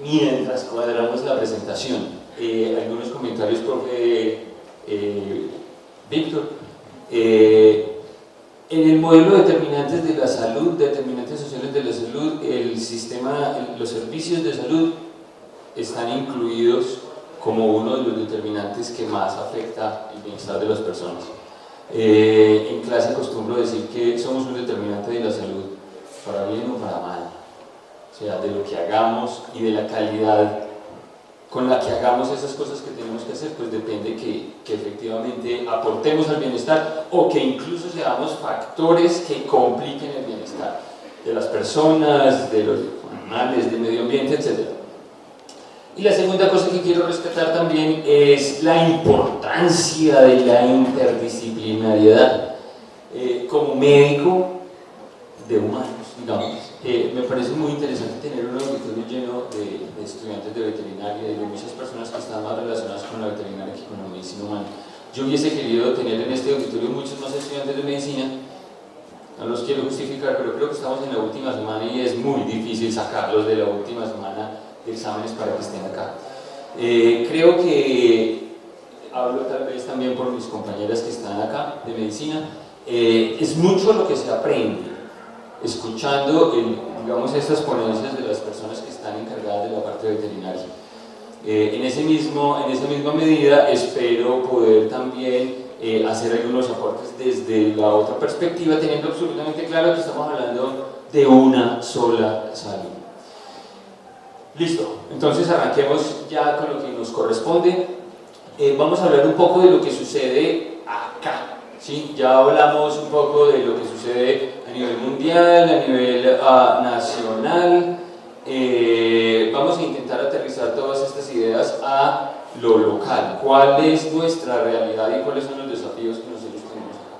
Mientras cuadramos la presentación, algunos comentarios, profe Víctor. En el modelo de determinantes de la salud, determinantes sociales de la salud, el sistema, los servicios de salud están incluidos como uno de los determinantes que más afecta el bienestar de las personas. En clase acostumbro decir que somos un determinante de la salud, para bien o para mal, o sea, de lo que hagamos y de la calidad con la que hagamos esas cosas que tenemos que hacer, pues depende que efectivamente aportemos al bienestar o que incluso seamos factores que compliquen el bienestar de las personas, de los animales, del medio ambiente, etc. Y la segunda cosa que quiero rescatar también es la importancia de la interdisciplinariedad. Como médico de humanos, digamos, me parece muy interesante tener un auditorio lleno de estudiantes de veterinaria y de muchas personas que están más relacionadas con la veterinaria que con la medicina humana. Yo hubiese querido tener en este auditorio muchos más estudiantes de medicina, no los quiero justificar, pero creo que estamos en la última semana y es muy difícil sacarlos de la última semana de exámenes para que estén acá. Creo que, hablo tal vez también por mis compañeras que están acá de medicina, es mucho lo que se aprende escuchando, digamos, estas ponencias de las personas que están encargadas de la parte veterinaria. En esa misma medida espero poder también hacer algunos aportes desde la otra perspectiva, teniendo absolutamente claro que estamos hablando de una sola salud. Listo, entonces arranquemos ya con lo que nos corresponde. Vamos a hablar un poco de lo que sucede acá. ¿Sí? Ya hablamos un poco de lo que sucede a nivel mundial, a nivel nacional. Vamos a intentar aterrizar todas estas ideas a lo local. ¿Cuál es nuestra realidad y cuáles son los desafíos que nosotros tenemos acá?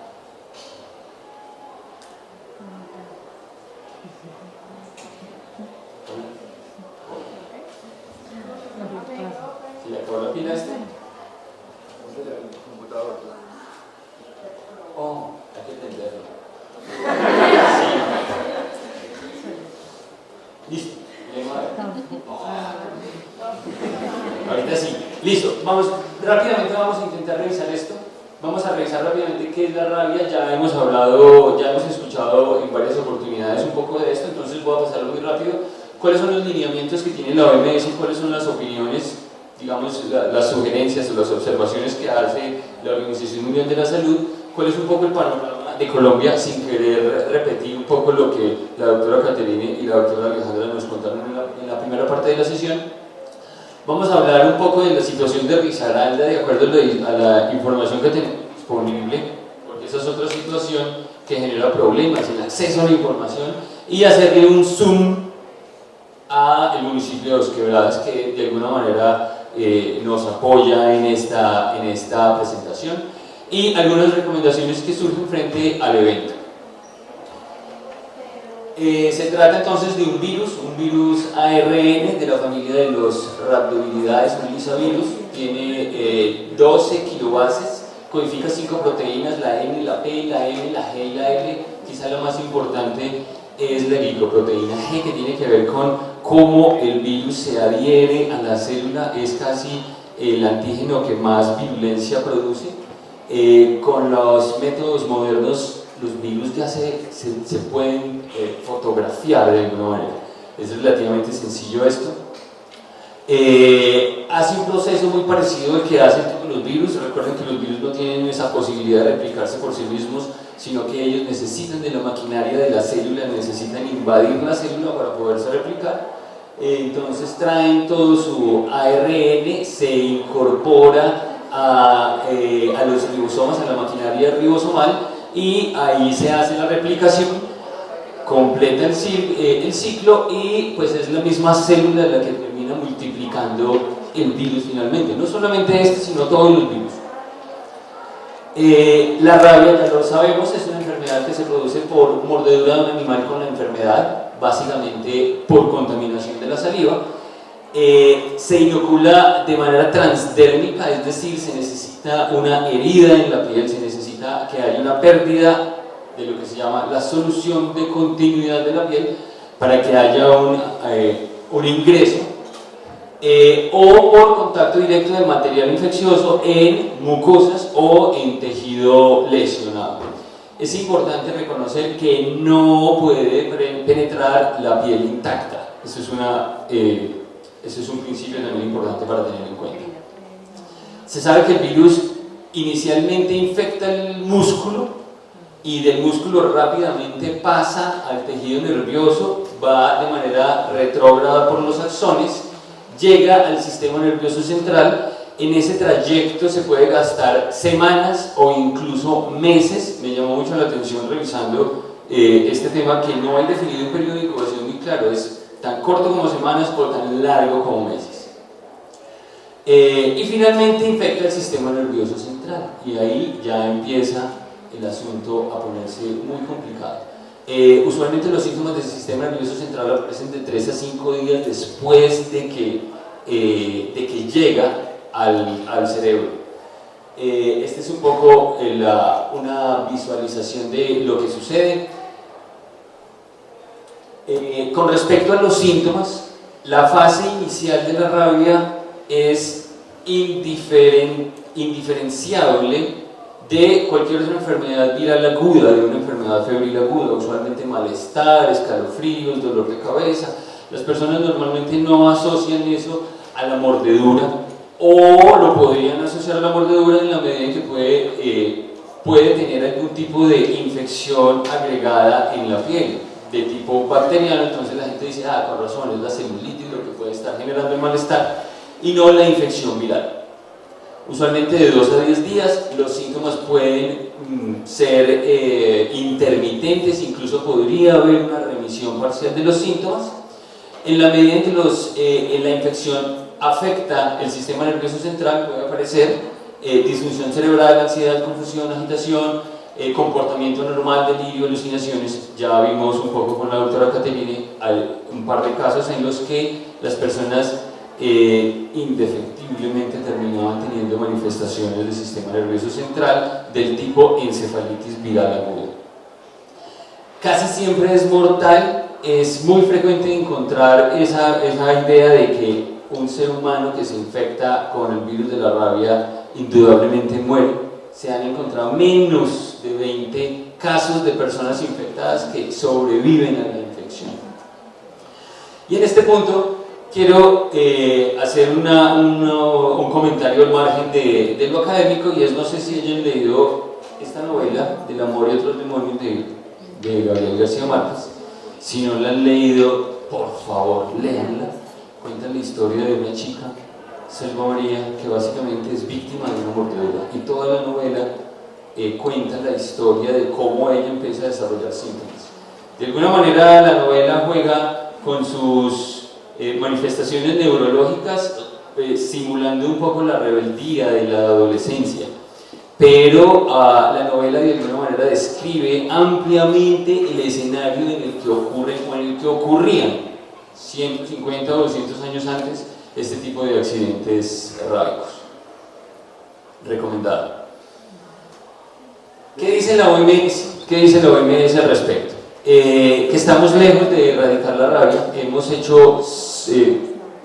¿Se le acabó la pila esta? Oh, hay que entenderlo. Sí. Listo. Ahorita sí. Listo. Rápidamente vamos a intentar revisar esto. Vamos a revisar rápidamente qué es la rabia. Ya hemos escuchado en varias oportunidades un poco de esto, entonces voy a pasarlo muy rápido. ¿Cuáles son los lineamientos que tiene la OMS? ¿Cuáles son las opiniones, digamos, las sugerencias o las observaciones que hace la Organización Mundial de la Salud? ¿Cuál es un poco el panorama de Colombia, sin querer repetir un poco lo que la doctora Caterine y la doctora Alejandra nos contaron en la primera parte de la sesión? Vamos a hablar un poco de la situación de Risaralda de acuerdo a la información que tenemos disponible, porque esa es otra situación que genera problemas, el acceso a la información, y hacerle un zoom al municipio de Dos Quebradas, que de alguna manera nos apoya en esta presentación, y algunas recomendaciones que surgen frente al evento. Se trata entonces de un virus ARN de la familia de los rhabdoviridae, un lisavirus, tiene 12 kilobases, codifica 5 proteínas, la N, la P, la M, la G y la R. Quizá lo más importante es la glicoproteína G, que tiene que ver con cómo el virus se adhiere a la célula, es casi el antígeno que más virulencia produce. Con los métodos modernos, los virus ya se pueden fotografiar de alguna manera. Es relativamente sencillo esto. Hace un proceso muy parecido al que hacen todos los virus. Recuerden que los virus no tienen esa posibilidad de replicarse por sí mismos, sino que ellos necesitan de la maquinaria de la célula, necesitan invadir la célula para poderse replicar. Entonces traen todo su ARN, se incorpora a los ribosomas, a la maquinaria ribosomal, y ahí se hace la replicación, completa el ciclo, y pues es la misma célula la que termina multiplicando el virus finalmente. No solamente este, sino todos los virus. La rabia, ya lo sabemos, es una enfermedad que se produce por mordedura de un animal con la enfermedad, básicamente por contaminación de la saliva. Se inocula de manera transdérmica, es decir, se necesita una herida en la piel, se necesita que haya una pérdida de lo que se llama la solución de continuidad de la piel para que haya un ingreso, o por contacto directo de material infeccioso en mucosas o en tejido lesionado. Es importante reconocer que no puede penetrar la piel intacta. Eso es un principio también importante para tener en cuenta. Se sabe que el virus inicialmente infecta el músculo y del músculo rápidamente pasa al tejido nervioso, va de manera retrógrada por los axones, llega al sistema nervioso central. En ese trayecto se puede gastar semanas o incluso meses. Me llamó mucho la atención revisando este tema, que no hay definido un periodo de incubación muy claro, es tan corto como semanas o tan largo como meses. Y finalmente infecta el sistema nervioso central, y ahí ya empieza el asunto a ponerse muy complicado. Usualmente los síntomas del sistema nervioso central aparecen de 3 a 5 días después de que llega al cerebro. Este es un poco una visualización de lo que sucede. Con respecto a los síntomas, la fase inicial de la rabia es indiferenciable de cualquier otra enfermedad viral aguda, de una enfermedad febril aguda, usualmente malestar, escalofríos, dolor de cabeza. Las personas normalmente no asocian eso a la mordedura, o lo podrían asociar a la mordedura en la medida en que puede tener algún tipo de infección agregada en la piel, de tipo bacteriano. Entonces la gente dice, con razón, es la celulitis lo que puede estar generando el malestar, y no la infección viral. Usualmente de 2 a 10 días los síntomas pueden ser intermitentes, incluso podría haber una remisión parcial de los síntomas. En la medida en que la infección afecta el sistema nervioso central, puede aparecer disfunción cerebral, ansiedad, confusión, agitación, comportamiento normal, delirio, alucinaciones. Ya vimos un poco con la doctora Caterine un par de casos en los que las personas indefectiblemente terminaban teniendo manifestaciones del sistema nervioso central del tipo encefalitis viral aguda. Casi siempre es mortal. Es muy frecuente encontrar esa idea de que un ser humano que se infecta con el virus de la rabia indudablemente muere. Se han encontrado menos de 20 casos de personas infectadas que sobreviven a la infección. Y en este punto quiero hacer un comentario al margen de lo académico, y es, no sé si hayan leído esta novela, Del amor y otros demonios, de Gabriel García Márquez. Si no la han leído, por favor, léanla. Cuenta la historia de una chica, Selva María, que básicamente es víctima de una mordedura, y toda la novela cuenta la historia de cómo ella empieza a desarrollar síntomas. De alguna manera la novela juega con sus manifestaciones neurológicas, simulando un poco la rebeldía de la adolescencia, pero la novela de alguna manera describe ampliamente el escenario en el que ocurren o en el que ocurrían 150 o 200 años antes este tipo de accidentes rábicos. Recomendado. ¿Qué dice la OMS? ¿Qué dice la OMS al respecto? Que estamos lejos de erradicar la rabia. Hemos hecho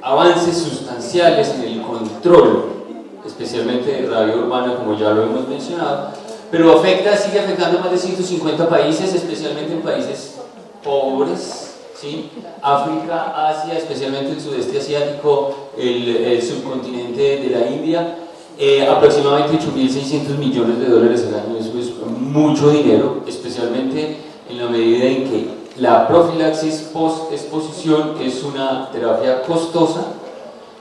avances sustanciales en el control, especialmente de rabia urbana, como ya lo hemos mencionado, pero sigue afectando a más de 150 países, especialmente en países pobres, ¿sí? África, Asia, especialmente el sudeste asiático, el subcontinente de la India. Aproximadamente 8.600 millones de dólares al año. Eso es mucho dinero, especialmente en la medida en que la profilaxis post-exposición es una terapia costosa.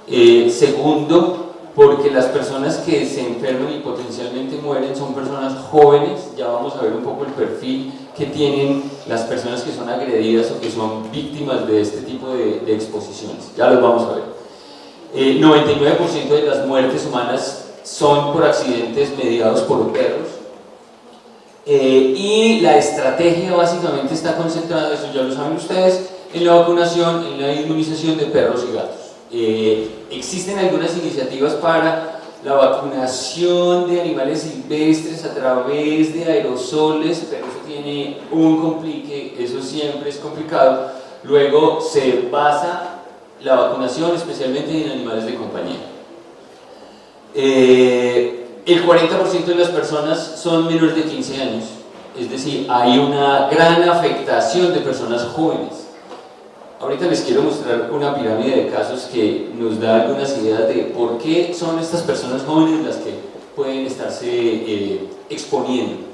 Segundo, porque las personas que se enferman y potencialmente mueren son personas jóvenes. Ya vamos a ver un poco el perfil que tienen las personas que son agredidas o que son víctimas de este tipo de exposiciones. Ya los vamos a ver. 99% de las muertes humanas son por accidentes mediados por perros. Y la estrategia básicamente está concentrada, eso ya lo saben ustedes, en la vacunación, en la inmunización de perros y gatos. Existen algunas iniciativas para la vacunación de animales silvestres a través de aerosoles, pero eso tiene un complique, eso siempre es complicado, Luego se basa la vacunación especialmente en animales de compañía. El 40% de las personas son menores de 15 años, es decir, hay una gran afectación de personas jóvenes. Ahorita les quiero mostrar una pirámide de casos que nos da algunas ideas de por qué son estas personas jóvenes las que pueden estarse exponiendo.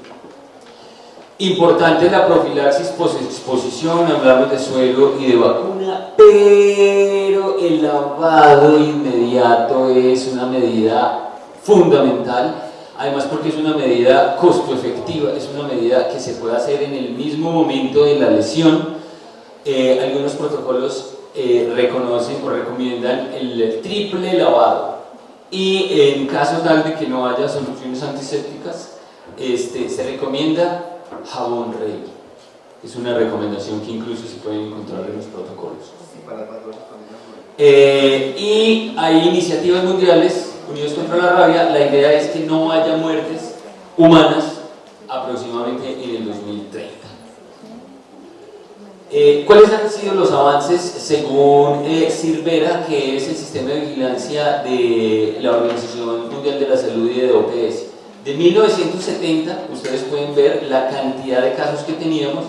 Importante la profilaxis post-exposición, hablamos de suero y de vacuna, pero el lavado inmediato es una medida fundamental, además porque es una medida costo efectiva, es una medida que se puede hacer en el mismo momento de la lesión. Algunos protocolos reconocen o recomiendan el triple lavado, y en caso tal de que no haya soluciones antisépticas, se recomienda jabón rey. Es una recomendación que incluso se puede encontrar en los protocolos. Y hay iniciativas mundiales unidos contra la rabia. La idea es que no haya muertes humanas aproximadamente en el 2030. ¿Cuáles han sido los avances según CIRVERA, que es el sistema de vigilancia de la Organización Mundial de la Salud y de OPS? De 1970, ustedes pueden ver la cantidad de casos que teníamos.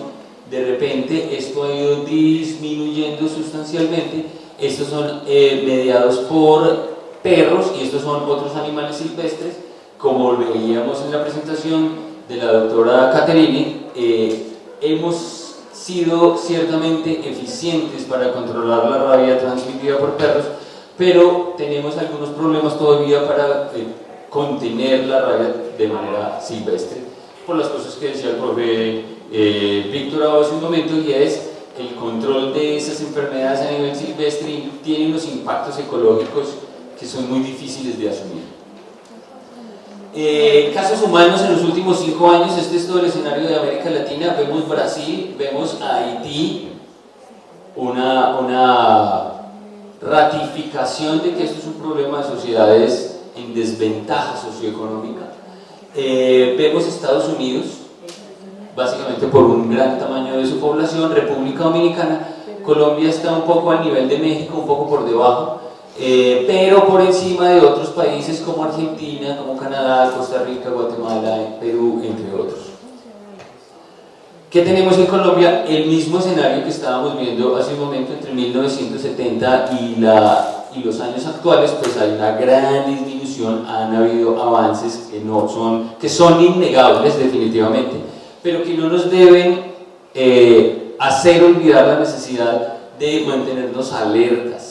De repente esto ha ido disminuyendo sustancialmente. Estos son mediados por perros y estos son otros animales silvestres. Como veíamos en la presentación de la doctora Caterini, hemos sido ciertamente eficientes para controlar la rabia transmitida por perros, pero tenemos algunos problemas todavía para contener la rabia de manera silvestre, por las cosas que decía el profe Víctor hace un momento, y es el control de esas enfermedades a nivel silvestre tiene unos impactos ecológicos que son muy difíciles de asumir. Casos humanos en los últimos 5 años, este es todo el escenario de América Latina. Vemos Brasil, vemos Haití, una ratificación de que esto es un problema de sociedades en desventaja socioeconómica. Vemos Estados Unidos, básicamente por un gran tamaño de su población. República Dominicana. Colombia está un poco al nivel de México, un poco por debajo, pero por encima de otros países como Argentina, como Canadá, Costa Rica, Guatemala, Perú, entre otros. ¿Qué tenemos en Colombia? El mismo escenario que estábamos viendo hace un momento entre 1970 y los años actuales. Pues hay una gran disminución, han habido avances que son innegables definitivamente, pero que no nos deben hacer olvidar la necesidad de mantenernos alertas.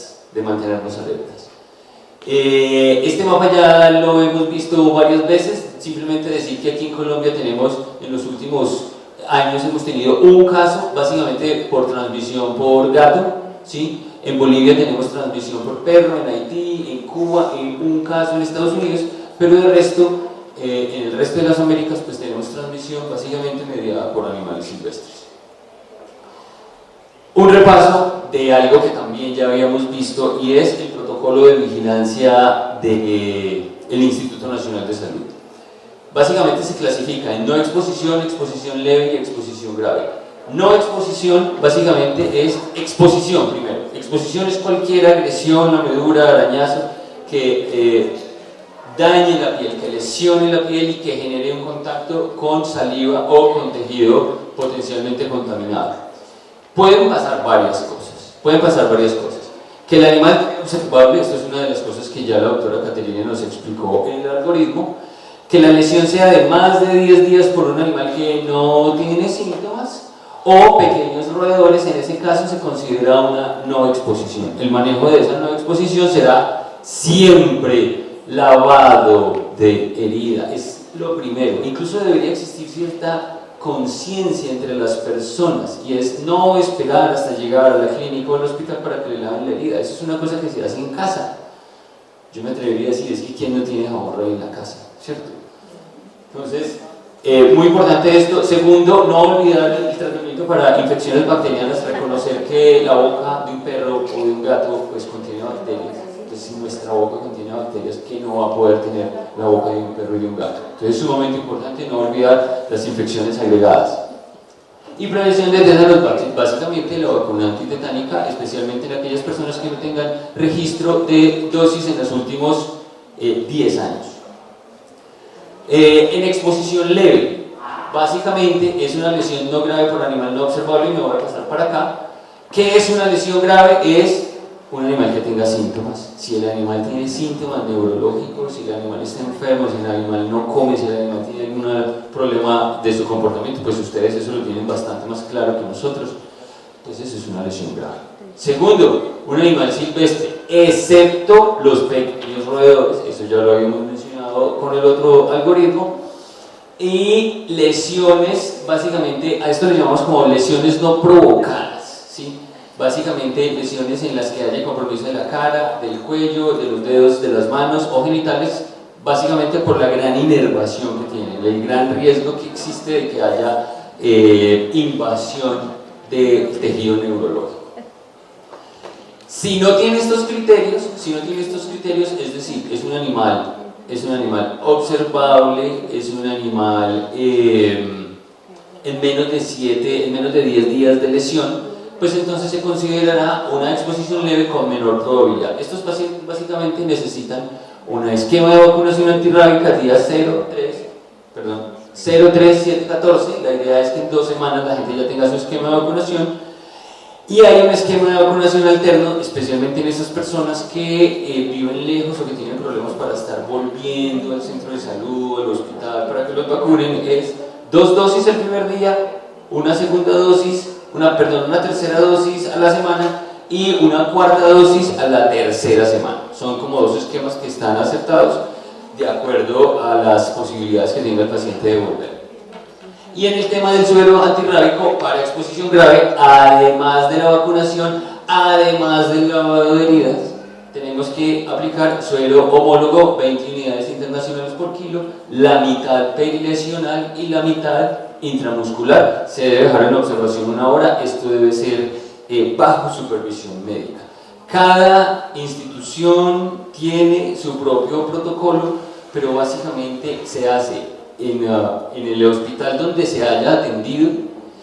Este mapa ya lo hemos visto varias veces. Simplemente decir que aquí en Colombia tenemos, en los últimos años hemos tenido un caso básicamente por transmisión por gato, ¿sí? En Bolivia tenemos transmisión por perro, en Haití, en Cuba, en un caso en Estados Unidos, pero en el resto de las Américas pues tenemos transmisión básicamente mediada por animales silvestres. Un repaso de algo que también ya habíamos visto, y es el protocolo de vigilancia del Instituto Nacional de Salud. Básicamente se clasifica en no exposición, exposición leve y exposición grave. No exposición básicamente es exposición primero. Exposición es cualquier agresión, lamedura, arañazo que dañe la piel, que lesione la piel y que genere un contacto con saliva o con tejido potencialmente contaminado. Pueden pasar varias cosas. Que el animal sea observable, esto es una de las cosas que ya la doctora Caterina nos explicó en el algoritmo. Que la lesión sea de más de 10 días por un animal que no tiene síntomas, o pequeños roedores. En ese caso se considera una no exposición. El manejo de esa no exposición será siempre lavado de herida, es lo primero. Incluso debería existir cierta conciencia entre las personas, y es no esperar hasta llegar a la clínica o al hospital para que le laven la herida. Eso es una cosa que se hace en casa. Yo me atrevería a decir, es que ¿quién no tiene jabón rey en la casa? ¿Cierto? Entonces, muy importante esto. Segundo, no olvidar el tratamiento para infecciones bacterianas, reconocer que la boca de un perro o de un gato pues contiene bacterias. Entonces, si nuestra boca contiene bacterias, ¿qué no va a poder tener la boca de un perro y de un gato? Entonces es sumamente importante no olvidar las infecciones agregadas. Y prevención de tétanos, básicamente la vacuna antitetánica, especialmente en aquellas personas que no tengan registro de dosis en los últimos 10 años. En exposición leve, básicamente es una lesión no grave por animal no observable, y me voy a pasar para acá. ¿Qué es una lesión grave? Es un animal que tenga síntomas. Si el animal tiene síntomas neurológicos, si el animal está enfermo, si el animal no come, si el animal tiene algún problema de su comportamiento, pues ustedes eso lo tienen bastante más claro que nosotros. Entonces eso es una lesión grave. Segundo, un animal silvestre, excepto los pequeños roedores, eso ya lo habíamos mencionado con el otro algoritmo. Y lesiones, básicamente, a esto le llamamos como lesiones no provocadas, ¿sí? Básicamente lesiones en las que haya compromiso de la cara, del cuello, de los dedos, de las manos o genitales, básicamente por la gran inervación que tienen, el gran riesgo que existe de que haya invasión del tejido neurológico. Si no tiene estos criterios, es decir, es un animal observable, es un animal en menos de 10 días de lesión, pues entonces se considerará una exposición leve con menor probabilidad. Estos pacientes básicamente necesitan un esquema de vacunación antirrábica día 0, 3, 7, 14. La idea es que en 2 semanas la gente ya tenga su esquema de vacunación. Y hay un esquema de vacunación alterno, especialmente en esas personas que viven lejos o que tienen problemas para estar volviendo al centro de salud, al hospital, para que los vacunen. Es 2 dosis el primer día, una segunda dosis, una tercera dosis a la semana y una cuarta dosis a la tercera semana. Son como 2 esquemas que están aceptados de acuerdo a las posibilidades que tenga el paciente de volver. Y en el tema del suero antirrábico para exposición grave, además de la vacunación, además del lavado de heridas, tenemos que aplicar suero homólogo, 20 unidades internacionales por kilo, la mitad perilesional y la mitad intramuscular. Se debe dejar en observación 1 hora, esto debe ser bajo supervisión médica. Cada institución tiene su propio protocolo, pero básicamente se hace en el hospital donde se haya atendido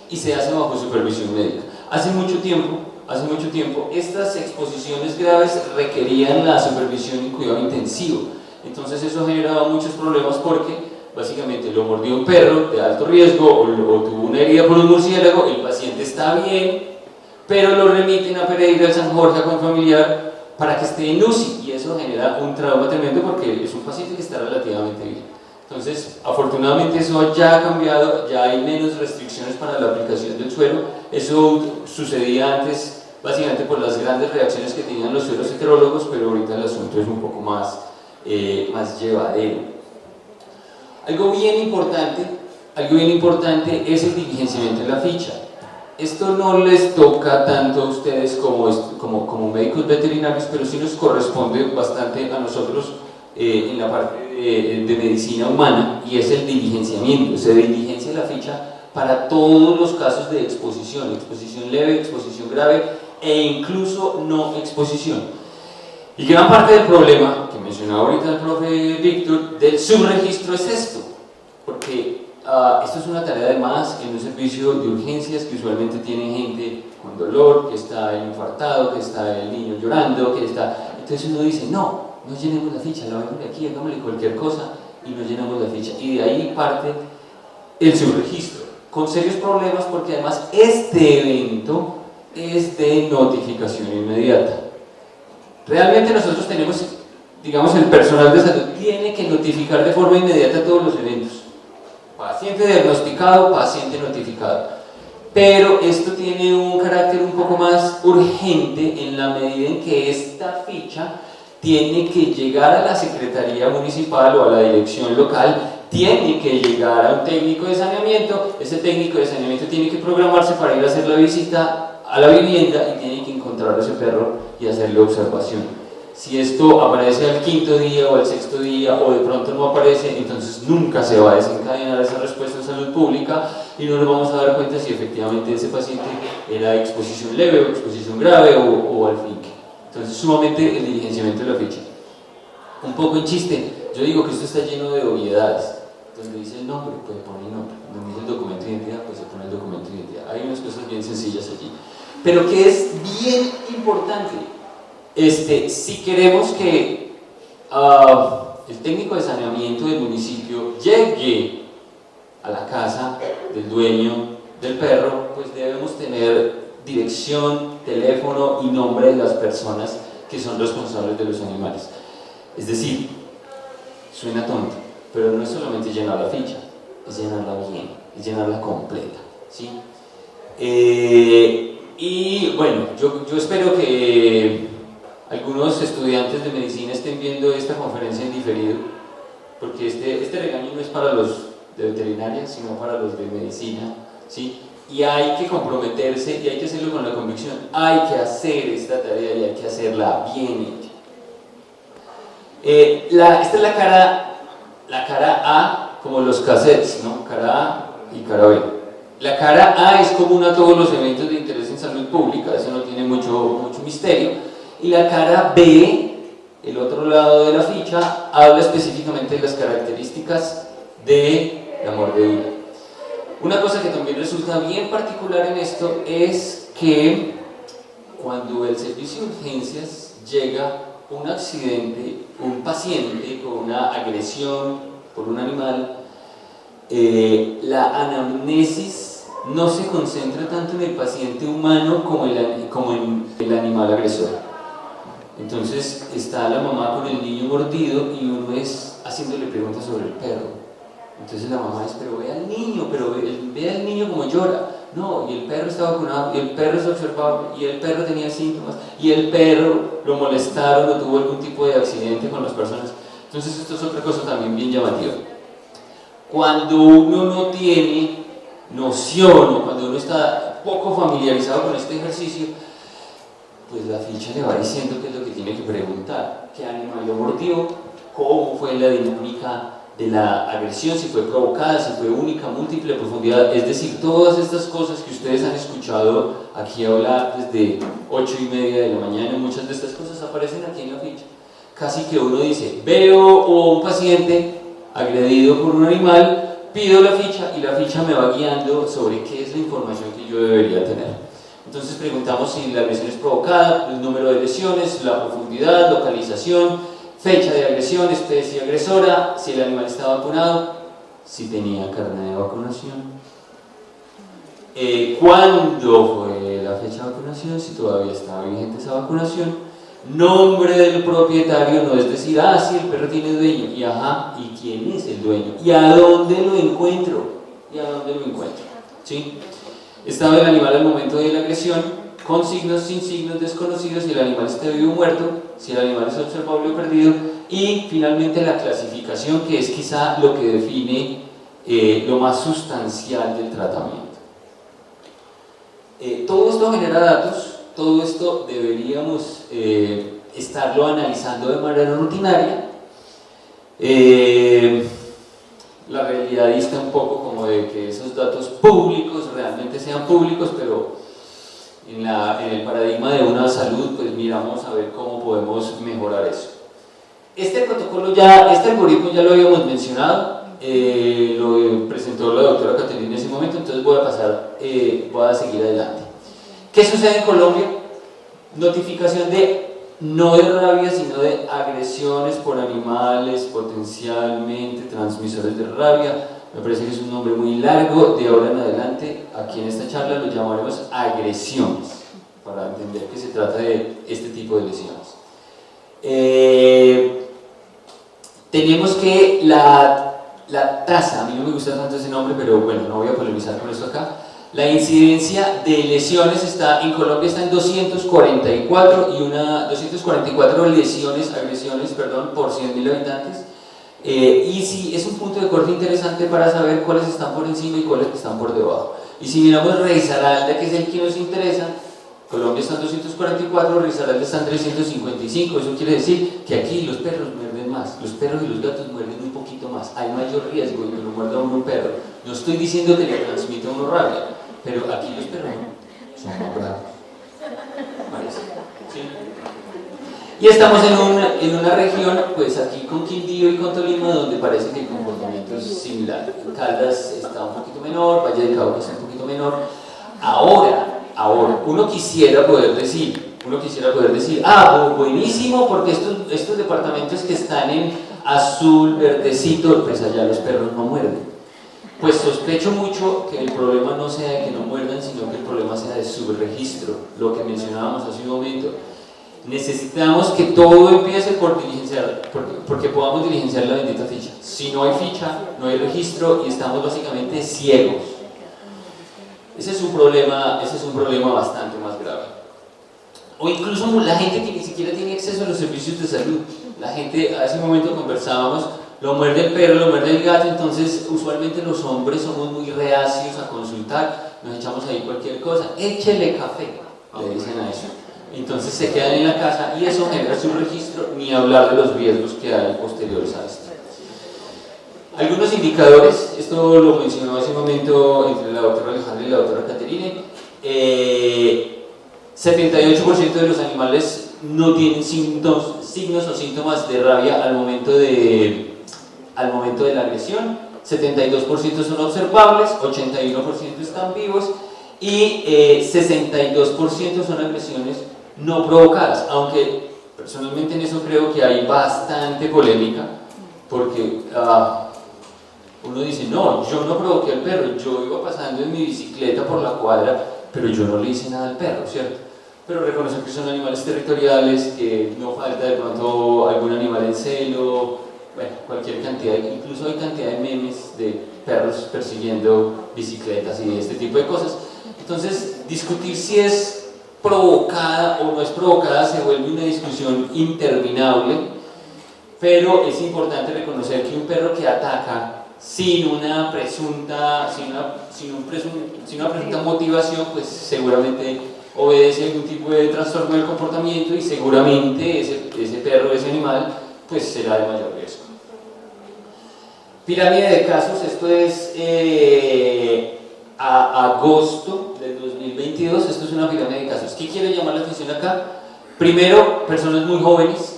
y se hace bajo supervisión médica. Hace mucho tiempo estas exposiciones graves requerían la supervisión y cuidado intensivo, entonces eso generaba muchos problemas porque básicamente lo mordió un perro de alto riesgo o tuvo una herida por un murciélago, el paciente está bien, pero lo remiten a Pereira, al San Jorge, con familiar para que esté en UCI, y eso genera un trauma tremendo porque es un paciente que está relativamente bien. Entonces, afortunadamente eso ya ha cambiado, ya hay menos restricciones para la aplicación del suero. Eso sucedía antes básicamente por las grandes reacciones que tenían los sueros heterólogos, pero ahorita el asunto es un poco más llevadero. Algo bien importante es el diligenciamiento de la ficha. Esto no les toca tanto a ustedes como médicos veterinarios, pero sí nos corresponde bastante a nosotros en la parte de medicina humana, y es el diligenciamiento. Se diligencia la ficha para todos los casos de exposición leve, exposición grave e incluso no exposición. Y gran parte del problema que mencionaba ahorita el profe Víctor del subregistro es esto, porque esto es una tarea de más en un servicio de urgencias que usualmente tiene gente con dolor, que está el infartado, que está el niño llorando, entonces uno dice, no llenemos la ficha, la vemos aquí, hagámosle cualquier cosa y no llenamos la ficha, y de ahí parte el subregistro, con serios problemas, porque además este evento es de notificación inmediata. Realmente nosotros tenemos, digamos, el personal de salud tiene que notificar de forma inmediata todos los eventos, paciente diagnosticado, paciente notificado, pero esto tiene un carácter un poco más urgente en la medida en que esta ficha tiene que llegar a la Secretaría Municipal o a la dirección local, tiene que llegar a un técnico de saneamiento, ese técnico de saneamiento tiene que programarse para ir a hacer la visita a la vivienda y tiene que encontrar a ese perro y hacerle observación. Si esto aparece al 5.º día o al 6.º día o de pronto no aparece, entonces nunca se va a desencadenar esa respuesta en salud pública y no nos vamos a dar cuenta si efectivamente ese paciente era exposición leve o exposición grave o al finque. Entonces, sumamente el diligenciamiento de la ficha. Un poco en chiste, yo digo que esto está lleno de obviedades. Donde dice el nombre, pues se pone el nombre. Donde dice el documento de identidad, pues se pone el documento de identidad. hay unas cosas bien sencillas allí. Pero que es bien importante, si queremos que el técnico de saneamiento del municipio llegue a la casa del dueño del perro, pues debemos tener dirección, teléfono y nombre de las personas que son responsables de los animales. Es decir, suena tonto, pero no es solamente llenar la ficha, es llenarla bien, es llenarla completa, ¿sí? Y bueno, yo espero que algunos estudiantes de medicina estén viendo esta conferencia en diferido, porque este regaño no es para los de veterinaria, sino para los de medicina, ¿sí? Y hay que comprometerse y hay que hacerlo con la convicción, hay que hacer esta tarea y hay que hacerla bien hecha. Esta es la cara A, como los cassettes, ¿no? Cara A y cara B. La cara A es común a todos los eventos de interés en salud pública, eso no tiene mucho misterio. Y la cara B, el otro lado de la ficha, habla específicamente de las características de la mordedura. Una cosa que también resulta bien particular en esto es que cuando el servicio de urgencias llega un accidente, un paciente con una agresión por un animal, la anamnesis no se concentra tanto en el paciente humano como en el animal agresor. Entonces está la mamá con el niño mordido y uno es haciéndole preguntas sobre el perro. Entonces la mamá dice, pero ve al niño, ve al niño como llora. No, y el perro está vacunado, y el perro es observable, y el perro tenía síntomas, y el perro lo molestaron o tuvo algún tipo de accidente con las personas. Entonces esto es otra cosa también bien llamativa. Cuando uno no tiene noción o cuando uno está poco familiarizado con este ejercicio, pues la ficha le va diciendo qué es lo que tiene que preguntar, qué animal lo mordió, cómo fue la dinámica de la agresión, si fue provocada, si fue única, múltiple, profundidad, es decir, todas estas cosas que ustedes han escuchado aquí hablar desde 8:30 de la mañana, muchas de estas cosas aparecen aquí en la ficha. Casi que uno dice, veo un paciente agredido por un animal, pido la ficha y la ficha me va guiando sobre qué es la información que yo debería tener. Entonces preguntamos si la agresión es provocada, el número de lesiones, la profundidad, localización, fecha de agresión, especie agresora, si el animal está vacunado, si tenía carnet de vacunación, cuándo fue la fecha de vacunación, si todavía estaba vigente esa vacunación, nombre del propietario, no es decir, sí, el perro tiene dueño, y quién es el dueño, y a dónde lo encuentro, ¿sí? Estado del animal al momento de la agresión, con signos, sin signos, desconocidos, si el animal está vivo o muerto, si el animal es observable o perdido, y finalmente la clasificación, que es quizá lo que define lo más sustancial del tratamiento. Todo esto genera datos, todo esto deberíamos estarlo analizando de manera rutinaria. La realidad dista un poco como de que esos datos públicos realmente sean públicos, pero en el paradigma de una salud, pues miramos a ver cómo podemos mejorar eso. Este protocolo este algoritmo ya lo habíamos mencionado, lo presentó la doctora Caterina en ese momento, entonces voy a seguir adelante. ¿Qué sucede en Colombia? Notificación no de rabia, sino de agresiones por animales potencialmente transmisores de rabia. Me parece que es un nombre muy largo, de ahora en adelante, aquí en esta charla lo llamaremos agresiones, para entender que se trata de este tipo de lesiones. Tenemos que la tasa, a mí no me gusta tanto ese nombre, pero bueno, no voy a polemizar con esto acá. La incidencia de lesiones en Colombia está en 244 agresiones, por 100.000 habitantes. Y sí, es un punto de corte interesante para saber cuáles están por encima y cuáles están por debajo. Y si miramos Risaralda, que es el que nos interesa, Colombia está en 244, Risaralda está en 355. Eso quiere decir que aquí los perros muerden más, los perros y los gatos muerden un poquito más, hay mayor riesgo de que lo muerda uno un perro. No estoy diciendo que le transmita a uno rabia, pero aquí los perros son más bravos, parece, ¿sí? Y estamos en una región, pues aquí con Quindío y con Tolima, donde parece que el comportamiento es similar. Caldas está un poquito menor, Valle de Cauca está un poquito menor. Ahora, uno quisiera poder decir, ah, buenísimo, porque estos departamentos que están en azul, verdecito, pues allá los perros no muerden. Pues sospecho mucho que el problema no sea de que no muerdan, sino que el problema sea de subregistro, lo que mencionábamos hace un momento. Necesitamos que todo empiece por diligenciar, porque podamos diligenciar la bendita ficha. Si no hay ficha, no hay registro y estamos básicamente ciegos. Ese es un problema bastante más grave. O incluso la gente que ni siquiera tiene acceso a los servicios de salud. La gente, hace un momento conversábamos, lo muerde el perro, lo muerde el gato, entonces usualmente los hombres somos muy reacios a consultar, nos echamos ahí cualquier cosa, échele café, le dicen a eso. Entonces se quedan en la casa y eso genera su registro, ni hablar de los riesgos que hay posteriores a esto. Algunos indicadores, esto lo mencionó hace un momento entre la doctora Alejandra y la doctora Caterine. 78% de los animales no tienen signos o síntomas de rabia al momento de la agresión. 72% son observables, 81% están vivos y 62% son agresiones no provocadas, aunque personalmente en eso creo que hay bastante polémica, porque uno dice, no, yo no provoqué al perro, yo iba pasando en mi bicicleta por la cuadra, pero yo no le hice nada al perro, ¿cierto? Pero reconocer que son animales territoriales, que no falta de pronto algún animal en celo, bueno, cualquier cantidad, incluso hay cantidad de memes de perros persiguiendo bicicletas y este tipo de cosas. Entonces, discutir si es provocada o no es provocada se vuelve una discusión interminable, pero es importante reconocer que un perro que ataca sin una presunta motivación, pues seguramente obedece a algún tipo de trastorno del comportamiento y seguramente ese perro, ese animal, pues será de mayor riesgo. Pirámide de casos, esto es a agosto del 2022, esto es una pirámide de casos. ¿Qué quiere llamar la atención acá? Primero, personas muy jóvenes.